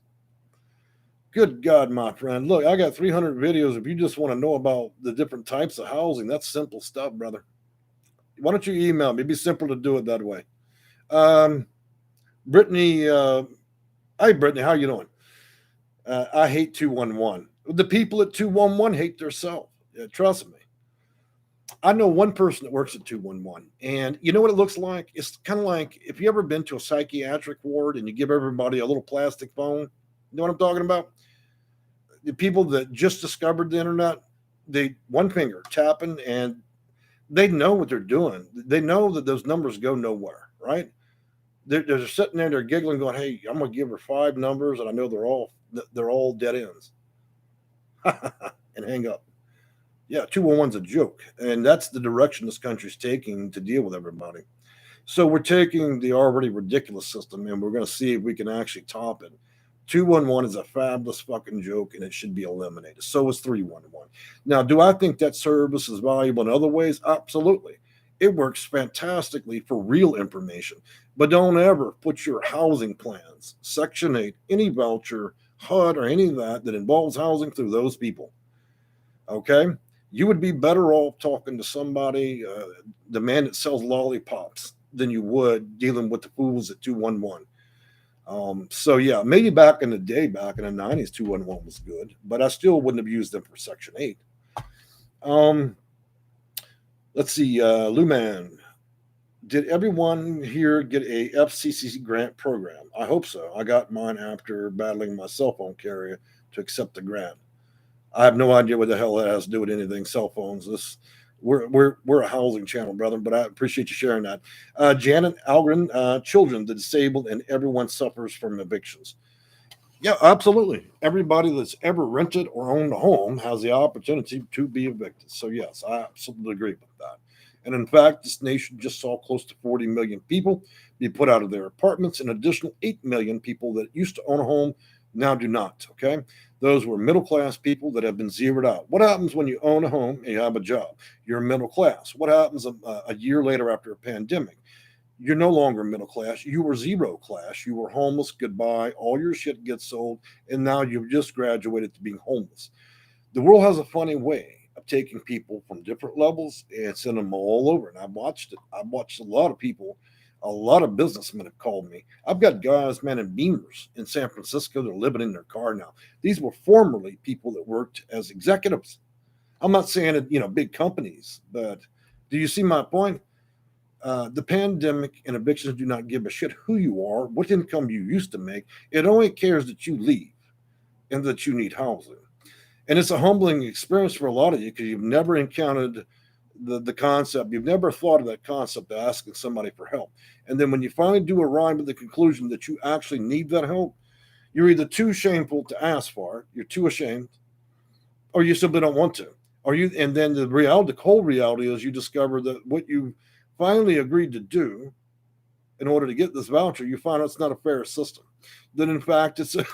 Good God, my friend. Look, I got 300 videos. If you just want to know about the different types of housing, that's simple stuff, brother. Why don't you email me? It'd be simple to do it that way. Brittany, hi, Brittany, how you doing? I hate 211. The people at 211 hate themselves. Trust me. I know one person that works at 211, and you know what it looks like? It's kind of like if you ever been to a psychiatric ward and you give everybody a little plastic phone. You know what I'm talking about? The people that just discovered the internet, they one finger tapping and they know what they're doing. They know that those numbers go nowhere, right? They're sitting there, they're giggling, going, "Hey, I'm gonna give her 5 numbers, and I know they're all dead ends," and hang up. Yeah, 211's a joke, and that's the direction this country's taking to deal with everybody. So we're taking the already ridiculous system, and we're going to see if we can actually top it. 211 is a fabulous fucking joke, and it should be eliminated. So is 311. Now, do I think that service is valuable in other ways? Absolutely. It works fantastically for real information, but don't ever put your housing plans, Section 8, any voucher, HUD, or any of that involves housing through those people. Okay? You would be better off talking to somebody, the man that sells lollipops, than you would dealing with the fools at 211. So yeah, maybe back in the day, back in the 90s, 211 was good, but I still wouldn't have used them for Section 8. Let's see, Luman. Did everyone here get a FCC grant program? I hope so. I got mine after battling my cell phone carrier to accept the grant. I have no idea what the hell that has to do with anything. Cell phones. We're a housing channel, brother. But I appreciate you sharing that. Janet Algren, children, the disabled, and everyone suffers from evictions. Yeah, absolutely. Everybody that's ever rented or owned a home has the opportunity to be evicted. So yes, I absolutely agree with that. And in fact, this nation just saw close to 40 million people be put out of their apartments. An additional 8 million people that used to own a home now do not. Okay. Those were middle class people that have been zeroed out. What happens when you own a home and you have a job? You're middle class. What happens a year later after a pandemic? You're no longer middle class. You were zero class. You were homeless. Goodbye. All your shit gets sold. And now you've just graduated to being homeless. The world has a funny way of taking people from different levels and sending them all over. And I've watched it. I've watched a lot of people, a lot of businessmen have called me. I've got guys, man, in Beamers in San Francisco. They're living in their car now. These were formerly people that worked as executives. I'm not saying it, big companies, but do you see my point? The pandemic and evictions do not give a shit who you are, what income you used to make. It only cares that you leave and that you need housing. And it's a humbling experience for a lot of you because you've never encountered the concept. You've never thought of that concept of asking somebody for help. And then when you finally do arrive at the conclusion that you actually need that help, you're either too shameful to ask for it, you're too ashamed, or you simply don't want to. And then the cold reality is you discover that what you finally agreed to do in order to get this voucher, you find out it's not a fair system. That in fact it's a,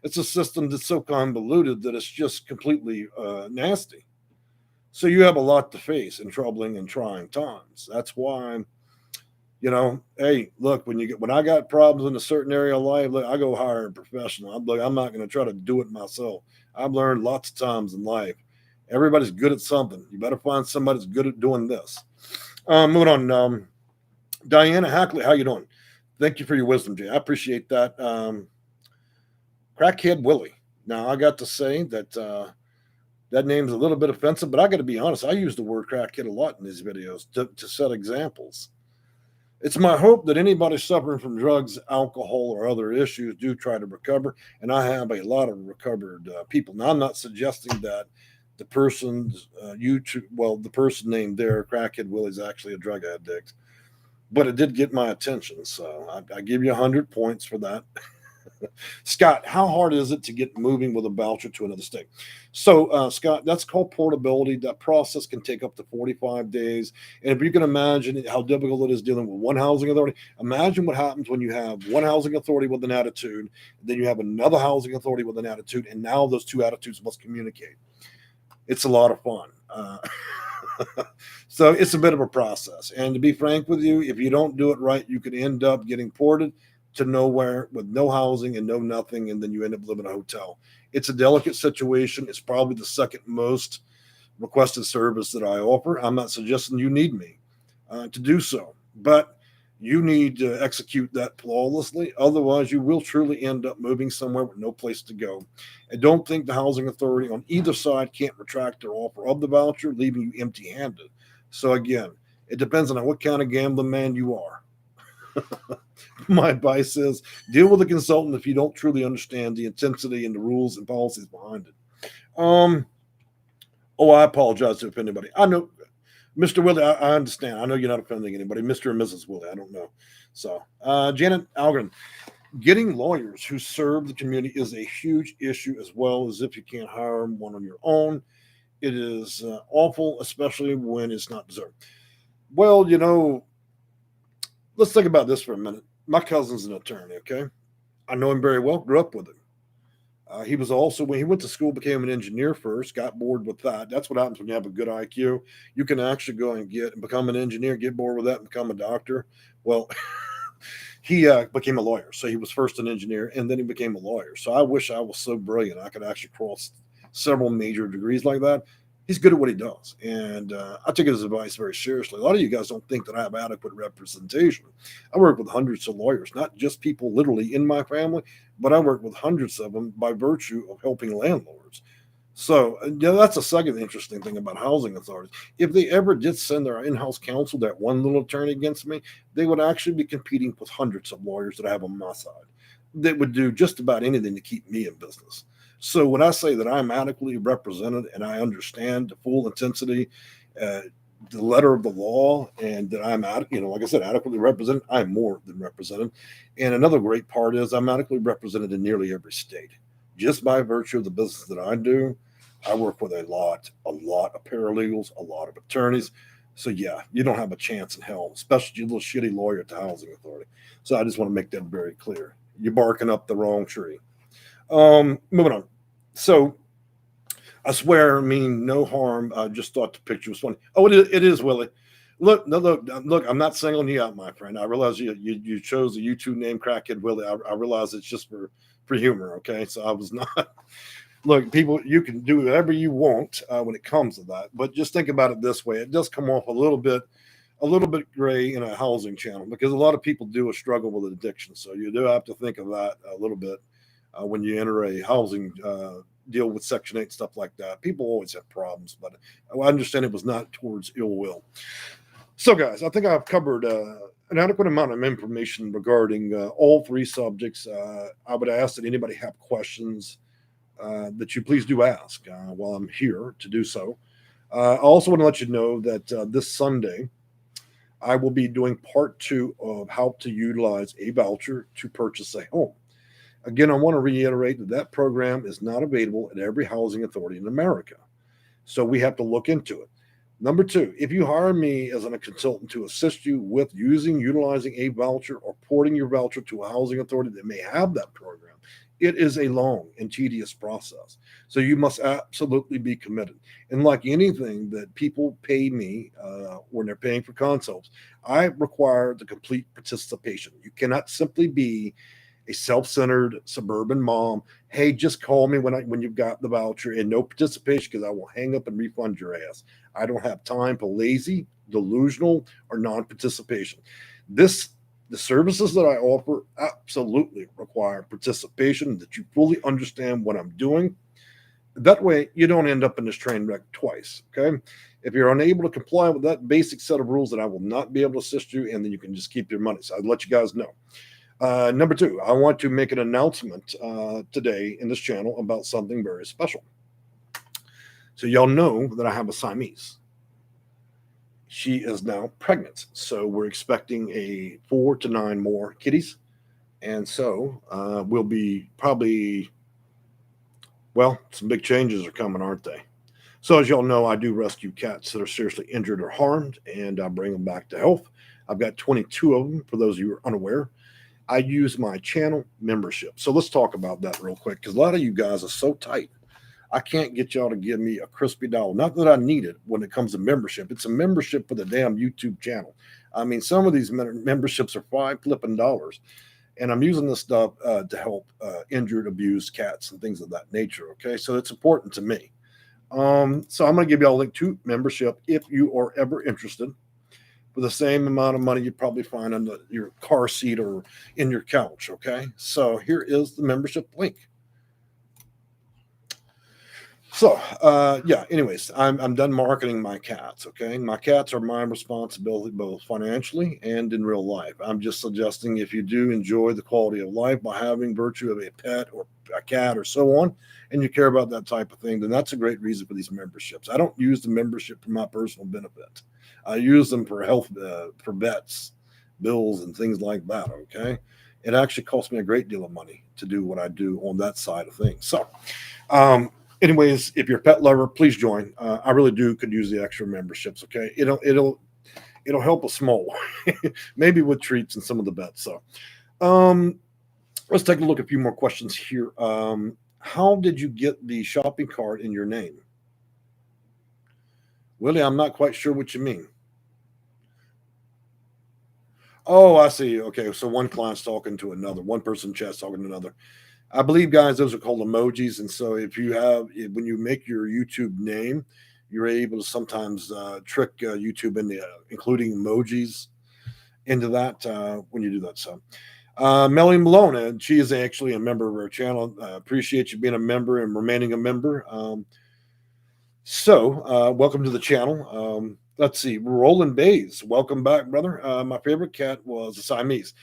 it's a system that's so convoluted that it's just completely nasty. So you have a lot to face in troubling and trying times. That's why, hey, look, when I got problems in a certain area of life, look, I go hire a professional. I'm not going to try to do it myself. I've learned lots of times in life, Everybody's good at something. You better find somebody that's good at doing this. Moving on. Diana Hackley, how you doing? Thank you for your wisdom, Jay. I appreciate that. Crackhead Willie. Now, I got to say that that name's a little bit offensive, but I got to be honest. I use the word crackhead a lot in these videos to set examples. It's my hope that anybody suffering from drugs, alcohol, or other issues do try to recover. And I have a lot of recovered people. Now, I'm not suggesting that the person's the person named there, Crackhead Willie, is actually a drug addict, but it did get my attention. So I give you 100 points for that. Scott, how hard is it to get moving with a voucher to another state? So, Scott, that's called portability. That process can take up to 45 days. And if you can imagine how difficult it is dealing with one housing authority, imagine what happens when you have one housing authority with an attitude, then you have another housing authority with an attitude, and now those two attitudes must communicate. It's a lot of fun. So it's a bit of a process. And to be frank with you, if you don't do it right, you could end up getting ported to nowhere with no housing and no nothing, and then you end up living in a hotel. It's a delicate situation. It's probably the second most requested service that I offer. I'm not suggesting you need me to do so, but you need to execute that flawlessly. Otherwise, you will truly end up moving somewhere with no place to go. And don't think the housing authority on either side can't retract their offer of the voucher, leaving you empty-handed. So again, it depends on what kind of gambling man you are. My advice is deal with a consultant if you don't truly understand the intensity and the rules and policies behind it. I apologize if anybody. I know, Mr. Willie, I understand. I know you're not offending anybody. Mr. and Mrs. Willie, I don't know. So, Janet Algren, getting lawyers who serve the community is a huge issue, as well as if you can't hire one on your own. It is awful, especially when it's not deserved. Well, let's think about this for a minute. My cousin's an attorney, okay? I know him very well, grew up with him. He was also, when he went to school, became an engineer first, got bored with that. That's what happens when you have a good IQ. You can actually go and become an engineer, get bored with that, and become a doctor. Well, he became a lawyer. So he was first an engineer, and then he became a lawyer. So I wish I was so brilliant I could actually cross several major degrees like that. He's good at what he does. And I take his advice very seriously. A lot of you guys don't think that I have adequate representation. I work with hundreds of lawyers, not just people literally in my family, but I work with hundreds of them by virtue of helping landlords. So that's a second interesting thing about housing authorities. If they ever did send their in-house counsel, that one little attorney against me, they would actually be competing with hundreds of lawyers that I have on my side that would do just about anything to keep me in business. So when I say that I'm adequately represented and I understand the full intensity, the letter of the law, and that I'm like I said, adequately represented, I'm more than represented. And another great part is I'm adequately represented in nearly every state. Just by virtue of the business that I do, I work with a lot of paralegals, a lot of attorneys. So yeah, you don't have a chance in hell, especially you little shitty lawyer at the housing authority. So I just want to make that very clear. You're barking up the wrong tree. Moving on. So I swear, I mean no harm. I just thought the picture was funny. Oh, it is, Willie. Look. I'm not singling you out, my friend. I realize you chose the YouTube name Crackhead Willie. I realize it's just for humor. Okay, so I was not. Look, people, you can do whatever you want when it comes to that, but just think about it this way: it does come off a little bit gray in a housing channel because a lot of people do struggle with addiction. So you do have to think of that a little bit when you enter a housing deal with Section 8 stuff like that. People always have problems, but I understand it was not towards ill will. So, guys, I think I've covered an adequate amount of information regarding all three subjects. I would ask that anybody have questions that you please do ask while I'm here to do so. I also want to let you know that this Sunday, I will be doing part 2 of how to utilize a voucher to purchase a home. Again, I want to reiterate that program is not available at every housing authority in America. So we have to look into it. Number 2, if you hire me as a consultant to assist you with utilizing a voucher or porting your voucher to a housing authority that may have that program, it is a long and tedious process. So you must absolutely be committed. And like anything that people pay me when they're paying for consults, I require the complete participation. You cannot simply be a self-centered suburban mom. Hey, just call me when you've got the voucher, and no participation because I will hang up and refund your ass. I don't have time for lazy, delusional, or non-participation. The services that I offer absolutely require participation, that you fully understand what I'm doing. That way, you don't end up in this train wreck twice. Okay. If you're unable to comply with that basic set of rules, then I will not be able to assist you, and then you can just keep your money. So I'd let you guys know. Number two, I want to make an announcement today in this channel about something very special. So y'all know that I have a Siamese. She is now pregnant. So we're expecting a 4 to 9 more kitties. And so we'll be probably, well, some big changes are coming, aren't they? So as y'all know, I do rescue cats that are seriously injured or harmed, and I bring them back to health. I've got 22 of them, for those of you who are unaware. I use my channel membership. So let's talk about that real quick, because a lot of you guys are so tight. I can't get y'all to give me a crispy dollar. Not that I need it when it comes to membership. It's a membership for the damn YouTube channel. I mean, some of these memberships are $5 and I'm using this stuff to help injured, abused cats and things of that nature. Okay, so it's important to me. So I'm going to give you all a link to membership if you are ever interested. For the same amount of money you probably find on your car seat or in your couch. Okay, so here is the membership link. So yeah, anyways, I'm done marketing my cats. Okay, my cats are my responsibility both financially and in real life. I'm just suggesting if you do enjoy the quality of life by having virtue of a pet or a cat or so on, and you care about that type of thing, then that's a great reason for these memberships. I don't use the membership for my personal benefit. I use them for health, for vets, bills, and things like that. Okay, it actually costs me a great deal of money to do what I do on that side of things. So, anyways, if you're a pet lover, please join. I really could use the extra memberships. Okay, it'll help a small, maybe with treats and some of the vets. So, let's take a look at a few more questions here. How did you get the shopping cart in your name? Willie, I'm not quite sure what you mean. Oh, I see. Okay, so one client's talking to another, one person chat's talking to another. I believe, guys, those are called emojis. And so when you make your YouTube name, you're able to sometimes trick YouTube into including emojis into that when you do that. So, Melanie Malone, and she is actually a member of our channel. Appreciate you being a member and remaining a member. Welcome to the channel. Let's see, Roland Bays, welcome back, brother. My favorite cat was a Siamese.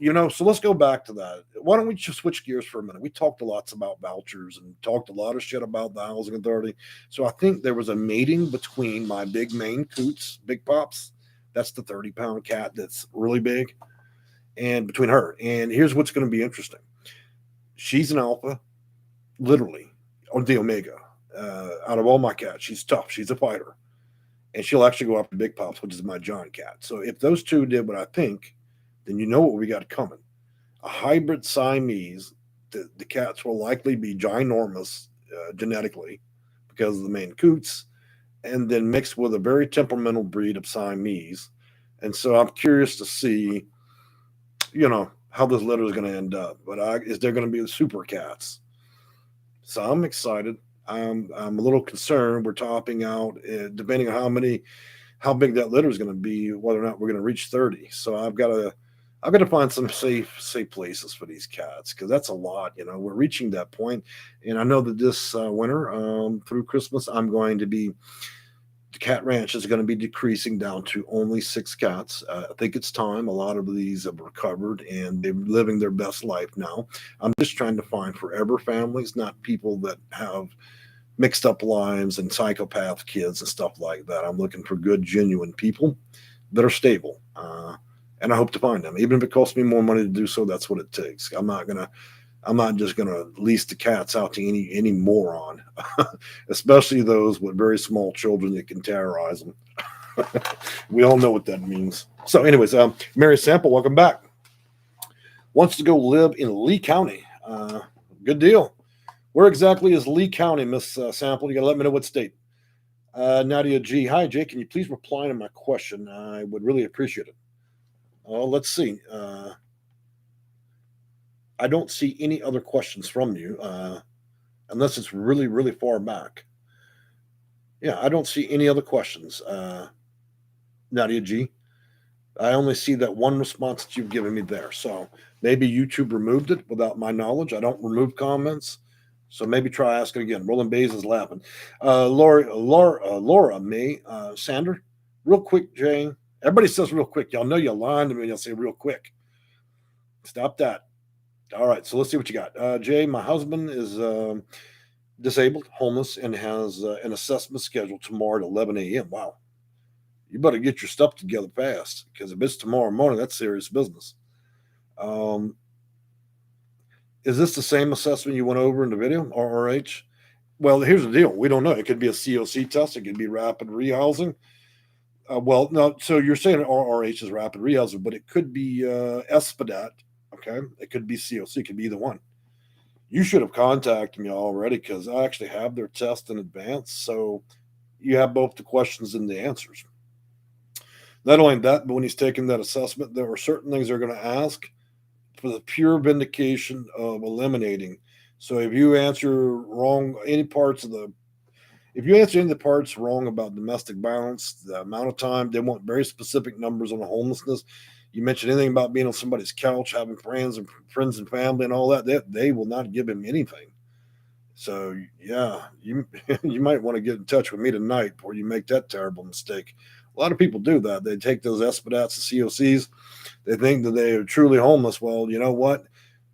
So let's go back to that. Why don't we just switch gears for a minute? We talked a lot about vouchers and talked a lot of shit about the housing authority. So I think there was a mating between my big Maine Coots, Big Pops. That's the 30-pound cat that's really big. And between her. And here's what's going to be interesting. She's an alpha, literally, or the omega. Out of all my cats, she's tough. She's a fighter. And she'll actually go after Big Pops, which is my John cat. So if those two did what I think, then you know what we got coming. A hybrid Siamese. The cats will likely be ginormous genetically because of the Maine Coots, and then mixed with a very temperamental breed of Siamese. And so I'm curious to see, how this litter is going to end up. But is there going to be the super cats? So I'm excited. I'm a little concerned. We're topping out, depending on how big that litter is going to be, whether or not we're going to reach 30. So I've got to find some safe places for these cats, because that's a lot. We're reaching that point, and I know that this winter, through Christmas, the cat ranch is going to be decreasing down to only 6 cats. I think it's time. A lot of these have recovered and they're living their best life now. I'm just trying to find forever families, not people that have mixed up lives and psychopath kids and stuff like that. I'm looking for good, genuine people that are stable. And I hope to find them. Even if it costs me more money to do so, that's what it takes. I'm not just gonna lease the cats out to any moron, especially those with very small children that can terrorize them. We all know what that means. So, anyways, Mary Sample, welcome back. Wants to go live in Lee County. Good deal. Where exactly is Lee County, Miss Sample? You gotta let me know what state. Nadia G. Hi, Jay. Can you please reply to my question? I would really appreciate it. Let's see. I don't see any other questions from you, unless it's really, really far back. Yeah, I don't see any other questions. Nadia G. I only see that one response that you've given me there. So maybe YouTube removed it without my knowledge. I don't remove comments. So maybe try asking again. Roland Bays is laughing. Laura, me, Sander, real quick, Jane. Everybody says real quick. Y'all know you're lying to me. You'll say real quick. Stop that. All right. So let's see what you got. Jay, my husband is disabled, homeless, and has an assessment scheduled tomorrow at 11 a.m. Wow. You better get your stuff together fast because if it's tomorrow morning, that's serious business. Um, is this the same assessment you went over in the video, RRH? Well, here's the deal. We don't know. It could be a COC test. It could be rapid rehousing. Well, no. So you're saying RRH is rapid rehousing, but it could be SPDAT. Okay. It could be COC. It could be either one. You should have contacted me already because I actually have their test in advance. So you have both the questions and the answers. Not only that, but when he's taking that assessment, there are certain things they're going to ask for the pure vindication of eliminating. So if you answer wrong any parts of the if you answer any of the parts wrong about domestic violence, the amount of time they want very specific numbers on the homelessness. You mention anything about being on somebody's couch, having friends and family and all that, they will not give him anything. So yeah, you you might want to get in touch with me tonight before you make that terrible mistake. A lot of people do that. They take those SPDATs and COCs. They think that they are truly homeless. Well, you know what?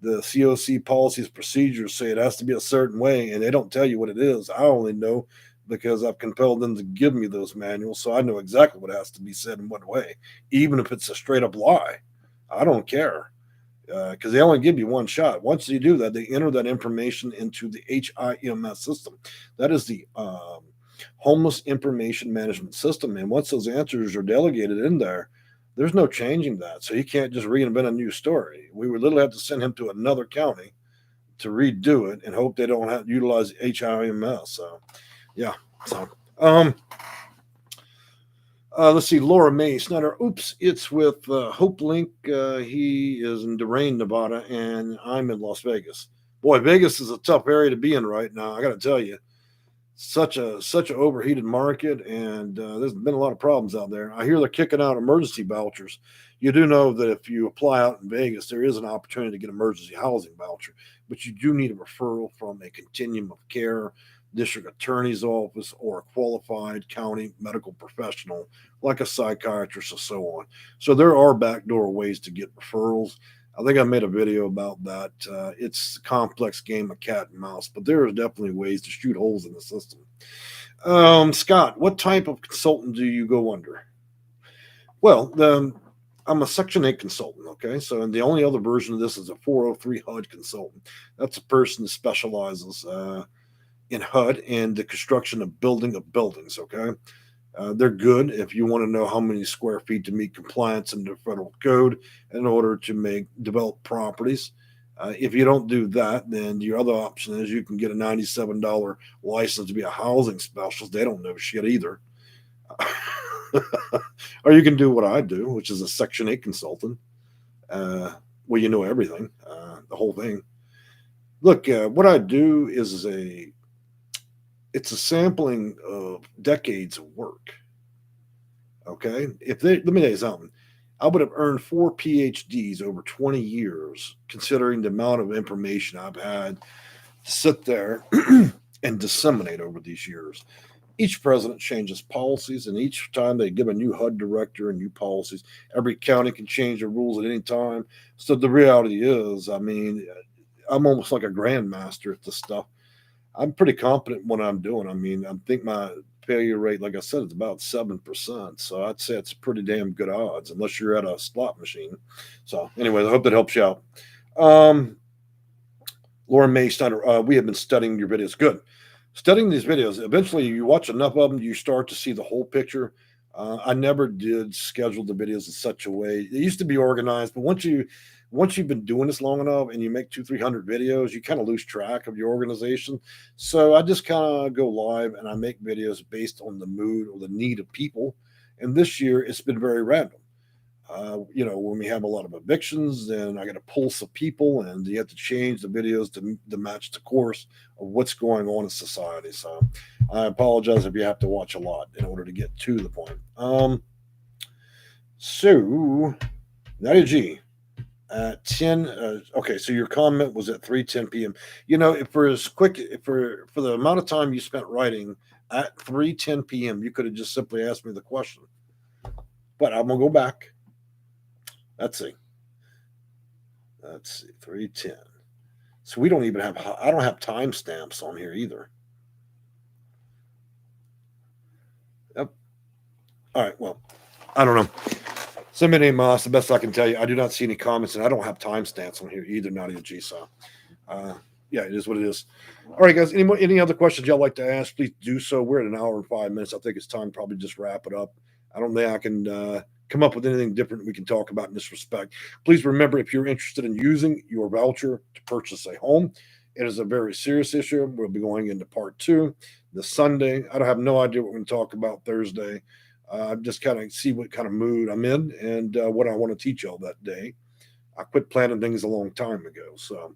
The COC policies, procedures say it has to be a certain way, and they don't tell you what it is. I only know because I've compelled them to give me those manuals, so I know exactly what has to be said in what way, even if it's a straight up lie. I don't care because they only give you one shot. Once you do that, they enter that information into the HIMS system. That is the Homeless Information Management System. And once those answers are delegated in there, there's no changing that. So he can't just reinvent a new story. We would literally have to send him to another county to redo it and hope they don't have to utilize HIMS. So, yeah. So, let's see, Laura May Snyder. Oops, it's with Hope Link. He is in Durain, Nevada, and I'm in Las Vegas. Boy, Vegas is a tough area to be in right now. I got to tell you, such an overheated market, and there's been a lot of problems out there. I hear they're kicking out emergency vouchers. You do know that if you apply out in Vegas, there is an opportunity to get emergency housing voucher, but you do need a referral from a continuum of care district attorney's office or a qualified county medical professional like a psychiatrist or so on. So there are backdoor ways to get referrals. I think I made a video about that. It's a complex game of cat and mouse, but there are definitely ways to shoot holes in the system. Scott, what type of consultant do you go under? Well, I'm a Section 8 consultant, okay? So and the only other version of this is a 403 HUD consultant. That's a person that specializes in HUD and the construction of buildings, okay? They're good if you want to know how many square feet to meet compliance in the federal code in order to develop properties. If you don't do that, then your other option is you can get a $97 license to be a housing specialist. They don't know shit either. Or you can do what I do, which is a Section 8 consultant. Well, you know everything, the whole thing. Look, what I do is it's a sampling of decades of work. Okay. Let me tell you something. I would have earned 4 PhDs over 20 years, considering the amount of information I've had to sit there and disseminate over these years. Each president changes policies, and each time they give a new HUD director and new policies, every county can change the rules at any time. So the reality is, I mean, I'm almost like a grandmaster at this stuff. I'm pretty confident in what I'm doing. I mean, I think my failure rate, like I said, is about 7%. So I'd say it's pretty damn good odds, unless you're at a slot machine. So, anyway, I hope that helps you out. Lauren May Steiner, we have been studying your videos. Good. Studying these videos, eventually you watch enough of them, you start to see the whole picture. I never did schedule the videos in such a way. It used to be organized, but once you've been doing this long enough and you make 200-300 videos, you kind of lose track of your organization. So I just kind of go live and I make videos based on the mood or the need of people. And this year it's been very random. When we have a lot of evictions, then I got to pull some people, and you have to change the videos to match the course of what's going on in society. So I apologize if you have to watch a lot in order to get to the point. So, Nadia G, at 10. Okay, so your comment was at 3:10 p.m. If for as quick for the amount of time you spent writing at 3:10 p.m., you could have just simply asked me the question. But I'm gonna go back. Let's see. 3:10. So we don't even have. I don't have timestamps on here either. Yep. All right. Well, I don't know. Somebody Moss, the best I can tell you, I do not see any comments, and I don't have timestamps on here either, Nadia G. So, yeah, it is what it is. All right, guys. Any other questions y'all like to ask? Please do so. We're at an hour and 5 minutes. I think it's time to probably just wrap it up. I don't think I can come up with anything different we can talk about in this respect. Please remember, if you're interested in using your voucher to purchase a home, it is a very serious issue. We'll be going into part 2 this Sunday. I don't have no idea what we're going to talk about Thursday. Just kind of see what kind of mood I'm in and what I want to teach y'all that day. I quit planning things a long time ago. So,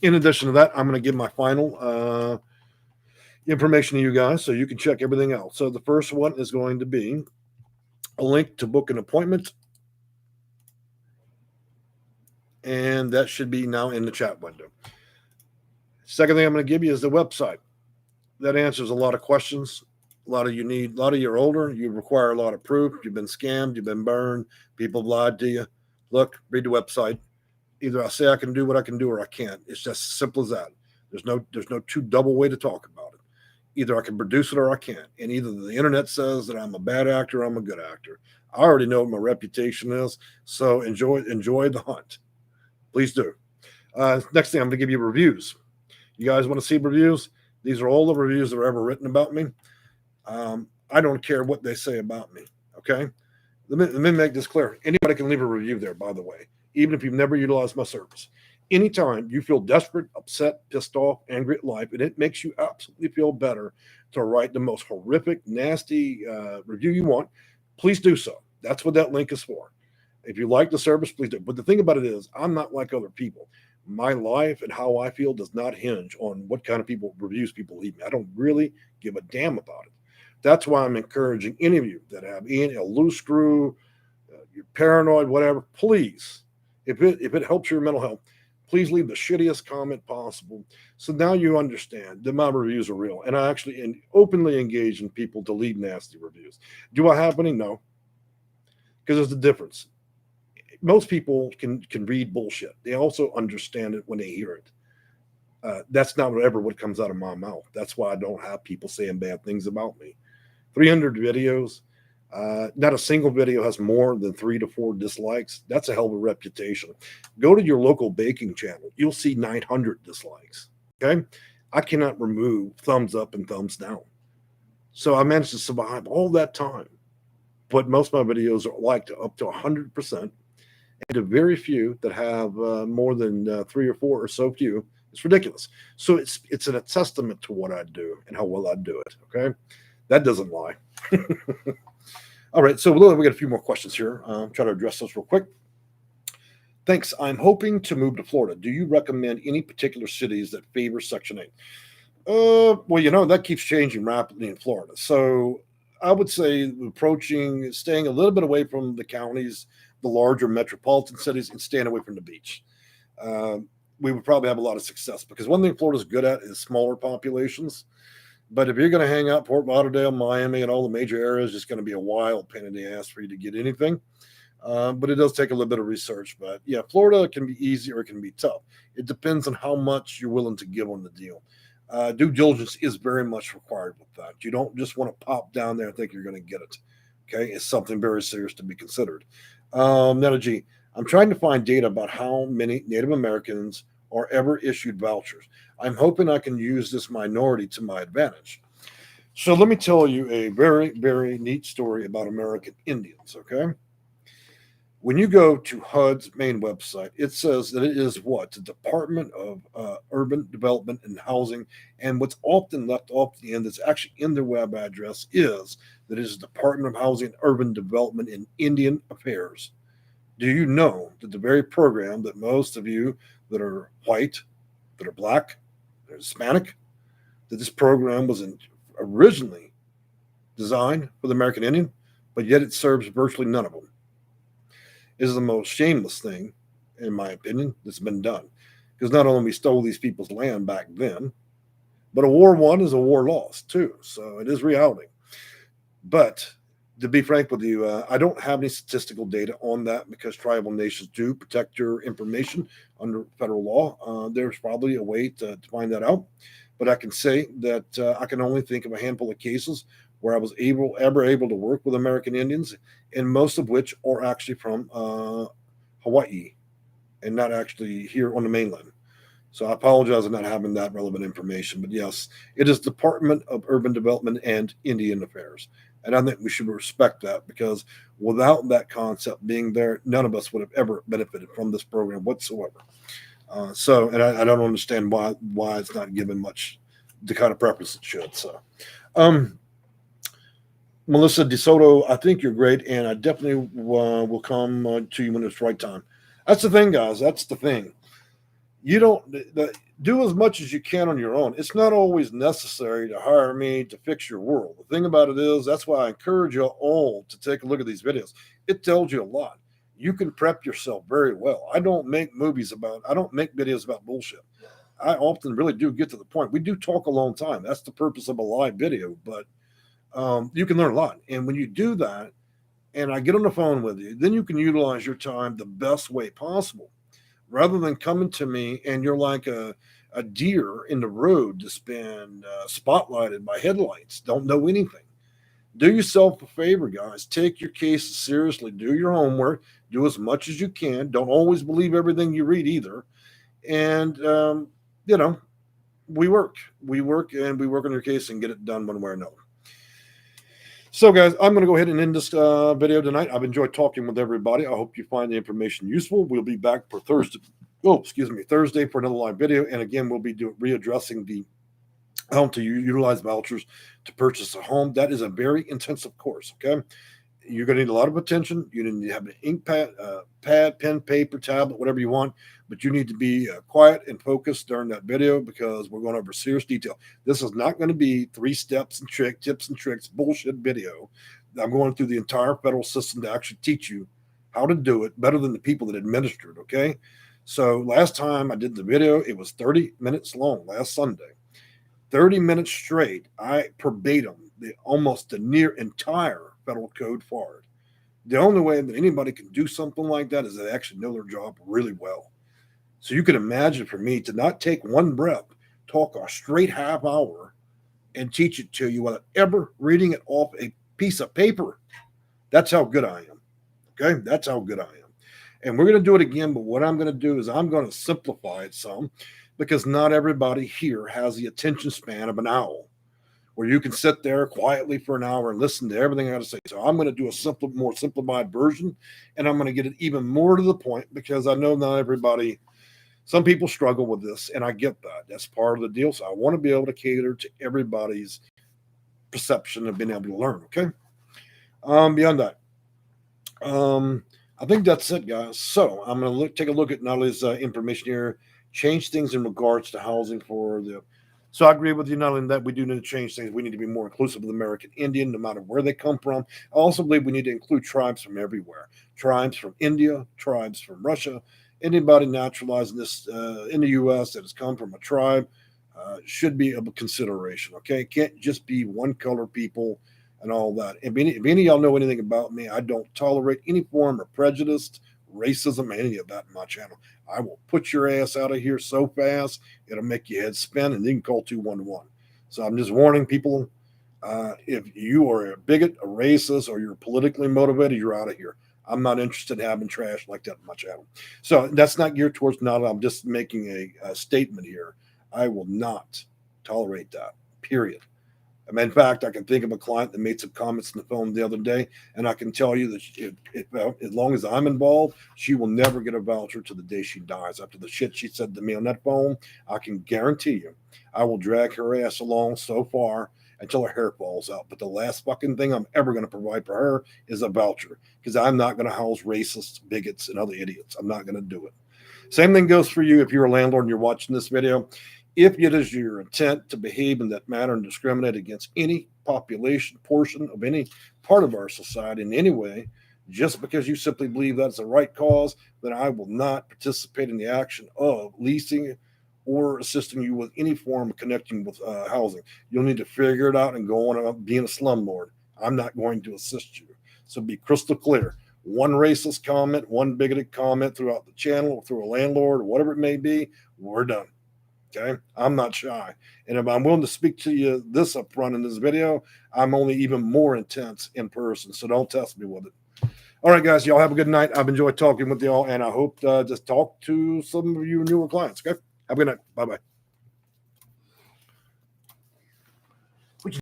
in addition to that, I'm going to give my final information to you guys so you can check everything out. So, the first one is going to be a link to book an appointment. And that should be now in the chat window. Second thing I'm going to give you is the website. That answers a lot of questions. A lot of you're older, you require a lot of proof, you've been scammed, you've been burned, people have lied to you. Look, read the website. Either I say I can do what I can do or I can't. It's just as simple as that. There's no two double way to talk about it. Either I can produce it or I can't. And either the internet says that I'm a bad actor or I'm a good actor. I already know what my reputation is, so enjoy the hunt. Please do. Next thing, I'm going to give you reviews. You guys want to see reviews? These are all the reviews that are ever written about me. I don't care what they say about me. Okay. Let me make this clear. Anybody can leave a review there, by the way, even if you've never utilized my service. Anytime you feel desperate, upset, pissed off, angry at life, and it makes you absolutely feel better to write the most horrific, nasty review you want, please do so. That's what that link is for. If you like the service, please do. But the thing about it is, I'm not like other people. My life and how I feel does not hinge on what kind of reviews people leave me. I don't really give a damn about it. That's why I'm encouraging any of you that have a loose screw, you're paranoid, whatever, please, if it helps your mental health, please leave the shittiest comment possible. So now you understand that my reviews are real. And I actually openly engage in people to leave nasty reviews. Do I have any? No. Because there's a difference. Most people can read bullshit. They also understand it when they hear it. That's not ever what comes out of my mouth. That's why I don't have people saying bad things about me. 300 videos. Not a single video has more than 3 to 4 dislikes. That's a hell of a reputation. Go to your local baking channel. You'll see 900 dislikes. Okay. I cannot remove thumbs up and thumbs down. So I managed to survive all that time. But most of my videos are liked up to 100%. And to very few that have more than 3 or 4 or so few, it's ridiculous. So it's a testament to what I do and how well I do it. Okay. That doesn't lie. All right, so we got a few more questions here. Try to address those real quick. Thanks. I'm hoping to move to Florida. Do you recommend any particular cities that favor Section 8? Well, that keeps changing rapidly in Florida. So I would say staying a little bit away from the counties, the larger metropolitan cities, and staying away from the beach. We would probably have a lot of success because one thing Florida's good at is smaller populations. But if you're going to hang out Fort Lauderdale, Miami, and all the major areas, it's going to be a wild pain in the ass for you to get anything. But it does take a little bit of research. But yeah, Florida can be easy or it can be tough. It depends on how much you're willing to give on the deal. Due diligence is very much required with that. You don't just want to pop down there and think you're going to get it. Okay, it's something very serious to be considered. Netta G, I'm trying to find data about how many Native Americans are ever issued vouchers. I'm hoping I can use this minority to my advantage. So let me tell you a very, very neat story about American Indians, okay? When you go to HUD's main website, it says that it is what? The Department of Urban Development and Housing. And what's often left off the end that's actually in their web address is that it is Department of Housing and Urban Development and Indian Affairs. Do you know that the very program that most of you that are white, that are black, that are Hispanic, that this program was originally designed for the American Indian, but yet it serves virtually none of them? Is the most shameless thing, in my opinion, that's been done. Because not only we stole these people's land back then, but a war won is a war lost too. So it is reality. But to be frank with you, I don't have any statistical data on that because tribal nations do protect your information under federal law. There's probably a way to find that out. But I can say that I can only think of a handful of cases where I was ever able to work with American Indians, and most of which are actually from Hawaii and not actually here on the mainland. So I apologize for not having that relevant information. But yes, it is Department of Urban Development and Indian Affairs. And I think we should respect that because without that concept being there, none of us would have ever benefited from this program whatsoever. And I don't understand why it's not given much the kind of preference it should. So, um, Melissa DeSoto, I think you're great, and I definitely will come to you when it's right time. That's the thing, guys. That's the thing. You don't do as much as you can on your own. It's not always necessary to hire me to fix your world. The thing about it is, that's why I encourage you all to take a look at these videos. It tells you a lot. You can prep yourself very well. I don't make videos about bullshit. I often really do get to the point. We do talk a long time. That's the purpose of a live video, but you can learn a lot. And when you do that, and I get on the phone with you, then you can utilize your time the best way possible rather than coming to me and you're like a deer in the road that's been spotlighted by headlights, don't know anything. Do yourself a favor, guys. Take your case seriously. Do your homework. Do as much as you can. Don't always believe everything you read either. And, you know, we work. We work and we work on your case and get it done one way or another. So, guys, I'm going to go ahead and end this video tonight. I've enjoyed talking with everybody. I hope you find the information useful. We'll be back for Thursday for another live video. And again, we'll be readdressing the how to utilize vouchers to purchase a home. That is a very intensive course, okay? You're going to need a lot of attention. You need to have an ink pad, pen, paper, tablet, whatever you want. But you need to be quiet and focused during that video because we're going over serious detail. This is not going to be 3 steps and tips and tricks bullshit video. I'm going through the entire federal system to actually teach you how to do it better than the people that administer it, okay? So last time I did the video, it was 30 minutes long last Sunday. 30 minutes straight, I verbatim almost the near entire federal code for it. The only way that anybody can do something like that is they actually know their job really well. So you can imagine for me to not take one breath, talk a straight half hour, and teach it to you without ever reading it off a piece of paper. That's how good I am. Okay? That's how good I am. And we're going to do it again, but what I'm going to do is I'm going to simplify it some because not everybody here has the attention span of an owl where you can sit there quietly for an hour and listen to everything I got to say. So I'm going to do a more simplified version, and I'm going to get it even more to the point because I know not everybody, some people struggle with this, and I get that. That's part of the deal. So I want to be able to cater to everybody's perception of being able to learn, okay? Beyond that, I think that's it, guys. So I'm going to take a look at Natalie's information here, change things in regards to housing for the. So I agree with you, not only that we do need to change things, we need to be more inclusive of the American Indian, no matter where they come from. I also believe we need to include tribes from everywhere, tribes from India, tribes from Russia, anybody naturalized in the U.S. that has come from a tribe should be of a consideration, okay? It can't just be one color people and all that. If any of y'all know anything about me, I don't tolerate any form of prejudice, racism, any of that in my channel. I will put your ass out of here so fast, it'll make your head spin, and you can call 211. So I'm just warning people, if you are a bigot, a racist, or you're politically motivated, you're out of here. I'm not interested in having trash like that in my channel. So that's not geared towards Nala. I'm just making a statement here. I will not tolerate that, period. I mean, in fact, I can think of a client that made some comments on the phone the other day, and I can tell you that as long as I'm involved, she will never get a voucher to the day she dies. After the shit she said to me on that phone, I can guarantee you I will drag her ass along so far until her hair falls out. But the last fucking thing I'm ever going to provide for her is a voucher, because I'm not going to house racists, bigots, and other idiots. I'm not going to do it. Same thing goes for you if you're a landlord and you're watching this video. If it is your intent to behave in that manner and discriminate against any population portion of any part of our society in any way, just because you simply believe that's the right cause, then I will not participate in the action of leasing or assisting you with any form of connecting with housing. You'll need to figure it out and go on being a slumlord. I'm not going to assist you. So be crystal clear. One racist comment, one bigoted comment throughout the channel, through a landlord, or whatever it may be, we're done. Okay, I'm not shy. And if I'm willing to speak to you this up front in this video, I'm only even more intense in person. So don't test me with it. All right, guys, y'all have a good night. I've enjoyed talking with y'all, and I hope to just talk to some of you newer clients. Okay, have a good night. Bye-bye.